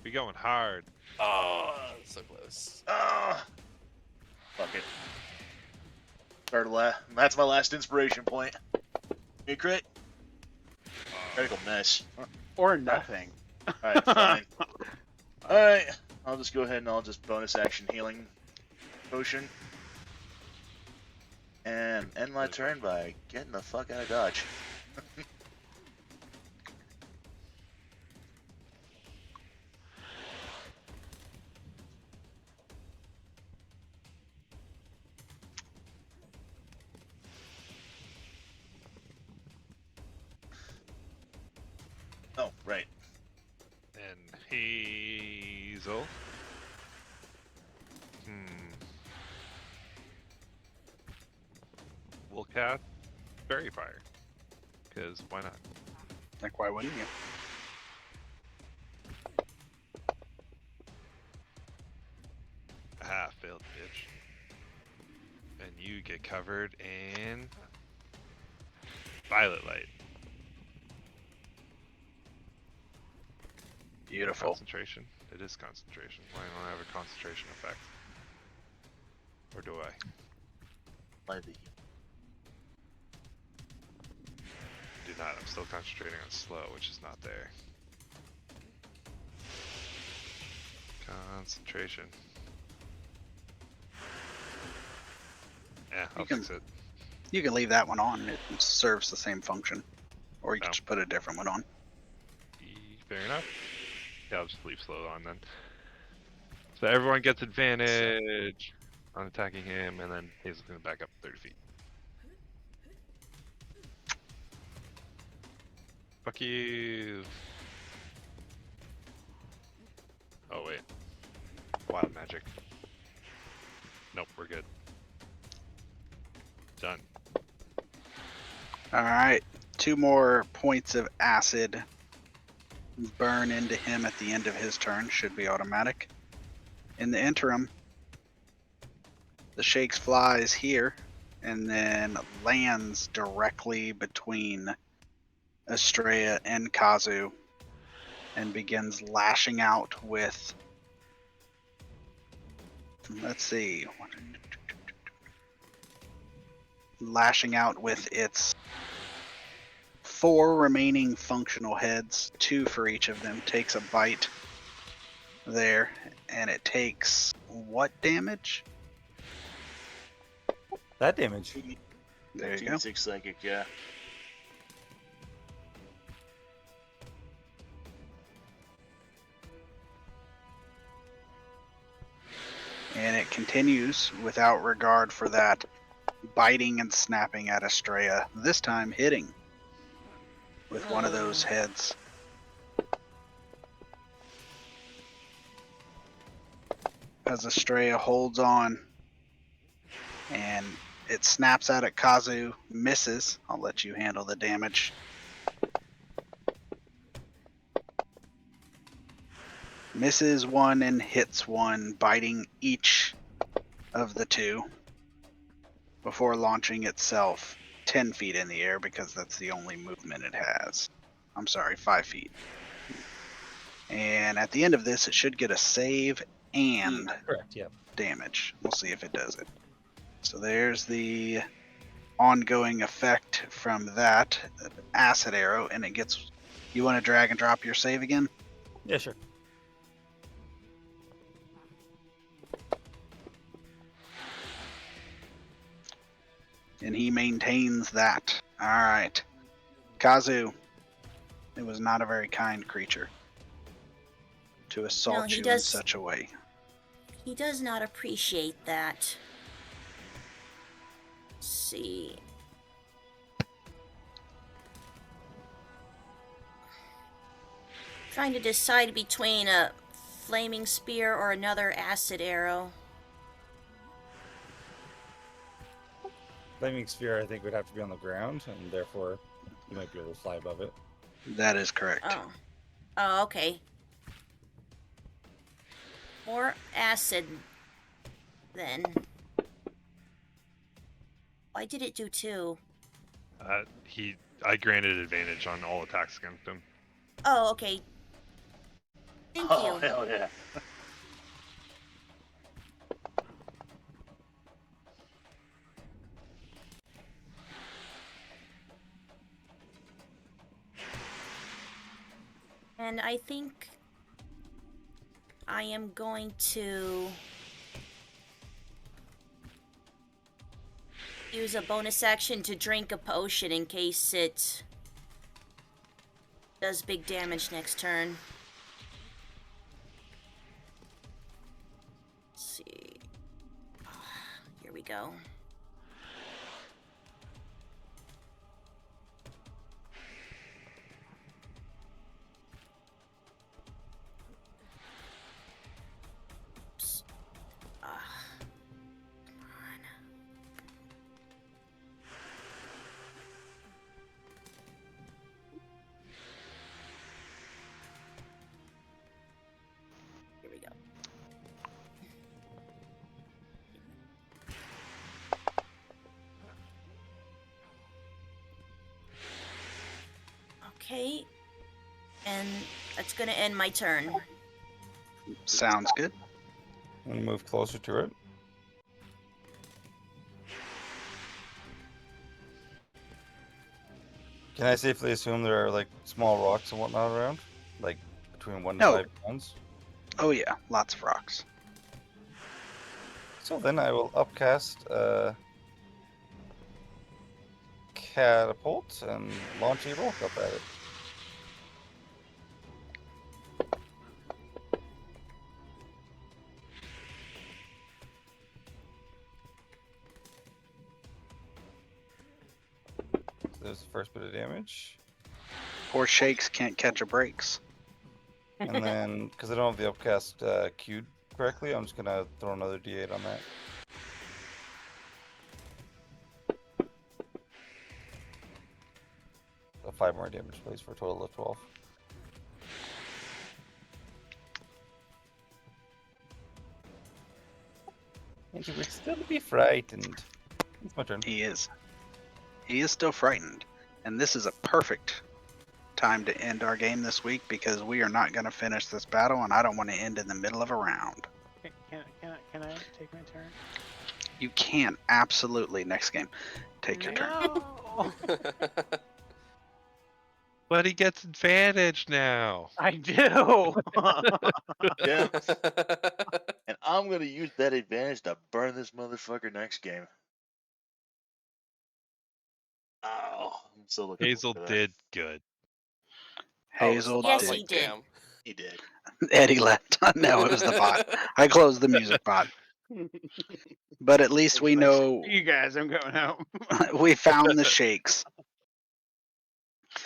We going hard. Oh, so close. Ah, fuck it. That's my last inspiration point. You crit? Critical miss. Or nothing. Alright, fine. Alright, I'll just go ahead and I'll just bonus action healing potion. And end my turn by getting the fuck out of Dodge. Oh, right. And Hazel. We'll cast Fairy Fire. Because why not? Like, why wouldn't you? Ah, failed, bitch. And you get covered in Violet Light. Beautiful. Concentration. It is concentration. Why don't I have a concentration effect? Or do I? Light the Do not. I'm still concentrating on slow, which is not there. Concentration. Yeah, I'll fix it. You can leave that one on. It serves the same function. Or you can Oh. just put a different one on. Fair enough. Yeah, I'll just leave slow on then. So everyone gets advantage on attacking him, and then Hazel's gonna back up 30 feet. Fuck you. Oh wait. Wild magic. Nope, we're good. Done. Alright. 2 more points of acid burn into him at the end of his turn. Should be automatic. In the interim, the Shakes flies here and then lands directly between Estrella and Kazu and begins lashing out with, let's see, lashing out with its 4 remaining functional heads, 2 for each of them, takes a bite there, and it takes what damage? That damage. There you go. 6 psychic, yeah. And it continues without regard for that, biting and snapping at Estrella, this time hitting with one of those heads. As Estrella holds on and it snaps out at Kazu, misses. I'll let you handle the damage. Misses one and hits one, biting each of the 2 before launching itself 10 feet in the air because that's the only movement it has. I'm sorry, 5 feet. And at the end of this, it should get a save and Correct, yeah. damage. We'll see if it does it. So there's the ongoing effect from that acid arrow, and it gets. You want to drag and drop your save again? Yeah, sure. And he maintains that. Alright. Kazu. It was not a very kind creature to assault he you in does- such a way. He does not appreciate that. Let's see. Trying to decide between a flaming spear or another acid arrow. Flaming sphere, I think, would have to be on the ground, and therefore you might be able to fly above it. That is correct. Oh. Oh, okay. More acid, then. Why did it do 2? I granted advantage on all attacks against him. Oh, okay. Thank Oh, you. hell yeah. And I think I am going to use a bonus action to drink a potion in case it does big damage next turn. Let's see. Here we go. Oops. Come on. Here we go. Okay. And that's gonna end my turn. Sounds good. I'm gonna move closer to it. Can I safely assume there are like small rocks and whatnot around, like between 1 to No. 5 pounds? Oh yeah, lots of rocks. So then I will upcast catapult and launch a rock up at it. So there's the first bit of damage. Poor Shakes can't catch a breaks. And then, because I don't have the upcast queued correctly, I'm just gonna throw another D8 on that. So 5 more damage, please, for a total of 12. And you would still be frightened. It's my turn. He is. He is still frightened. And this is a perfect time to end our game this week because we are not going to finish this battle and I don't want to end in the middle of a round. Can I take my turn? You can, absolutely. Next game. Take your turn. No. But he gets advantage now. I do. Yeah. And I'm going to use that advantage to burn this motherfucker next game. Oh, I'm so looking Hazel forward to that. did good. Hazel Yes, did. he did. He did. Eddie left. No, it was the bot. I closed the music bot. But at least we know You guys, I'm going home. we found the Shakes.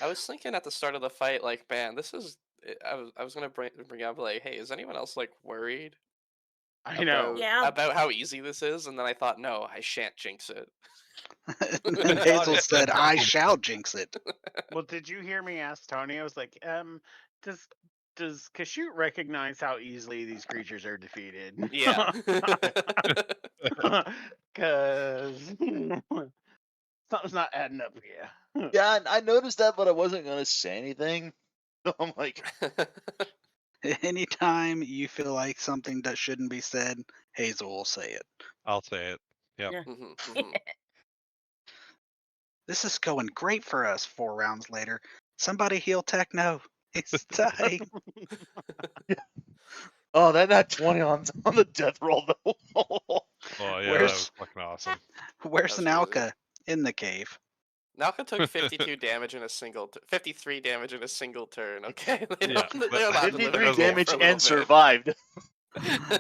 I was thinking at the start of the fight, like, man, this is. I was gonna bring up like, hey, is anyone else like worried I know. Yeah. about how easy this is? And then I thought, no, I shan't jinx it. And Hazel said, I shall jinx it. Well, did you hear me ask Tony? I was like, does Kashoot recognize how easily these creatures are defeated? Yeah. Because something's not adding up here. Yeah, I noticed that, but I wasn't going to say anything. So I'm like, Anytime you feel like something that shouldn't be said, Hazel will say it. I'll say it. Yep. Yeah. Mhm, mhm. This is going great for us 4 rounds later. Somebody heal Techno. It's time. oh, that 20 on the death roll, though. Oh yeah, that Where's- was fucking awesome. Where's That was Nalka? In the cave. Nalka took 52 damage in a 53 damage in a single turn. Okay, they Yeah, don't, they're but- allowed to live 53 in the cave damage for a little and bit. survived.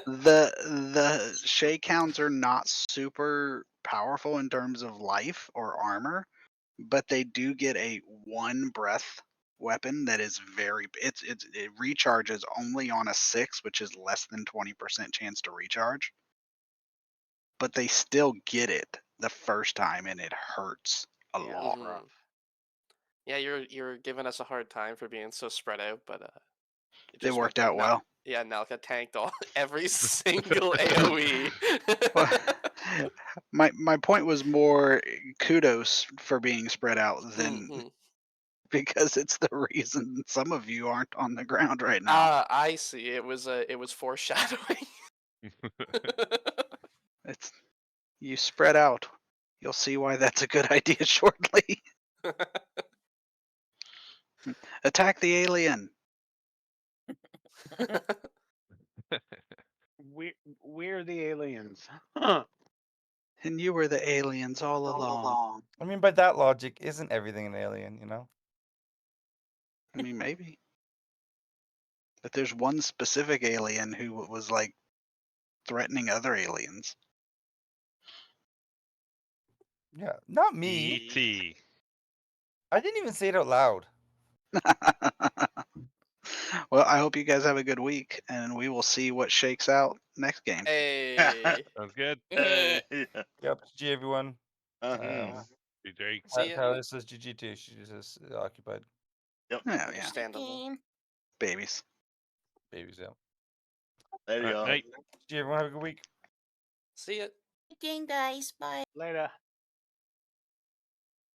The Shakehounds are not super powerful in terms of life or armor, but they do get a 1 breath weapon that is very. It recharges only on a 6, which is less than 20% chance to recharge. But they still get it the first time, and it hurts a Yeah, lot. that's rough. Yeah, you're giving us a hard time for being so spread out, but it They just worked out well. Yeah, Nalka tanked every single AOE. Well, my point was more kudos for being spread out than Mhm. because it's the reason some of you aren't on the ground right now. I see. It was foreshadowing. It's you spread out. You'll see why that's a good idea shortly. Attack the alien. We're the aliens. And you were the aliens all along. I mean, by that logic, isn't everything an alien? You know. I mean, maybe. But there's one specific alien who was like threatening other aliens. Yeah, not me. E.T. I didn't even say it out loud. Well, I hope you guys have a good week, and we will see what shakes out next game. Hey. Sounds good. Yeah. Yep. GG everyone. Uh-huh. GG. See ya. Tyler says GG too. She's just occupied. Oh, yeah. Understandable. Game. Babies. Babies out. There you go. Night. GG everyone. Have a good week. See ya. Good game, guys. Bye. Later.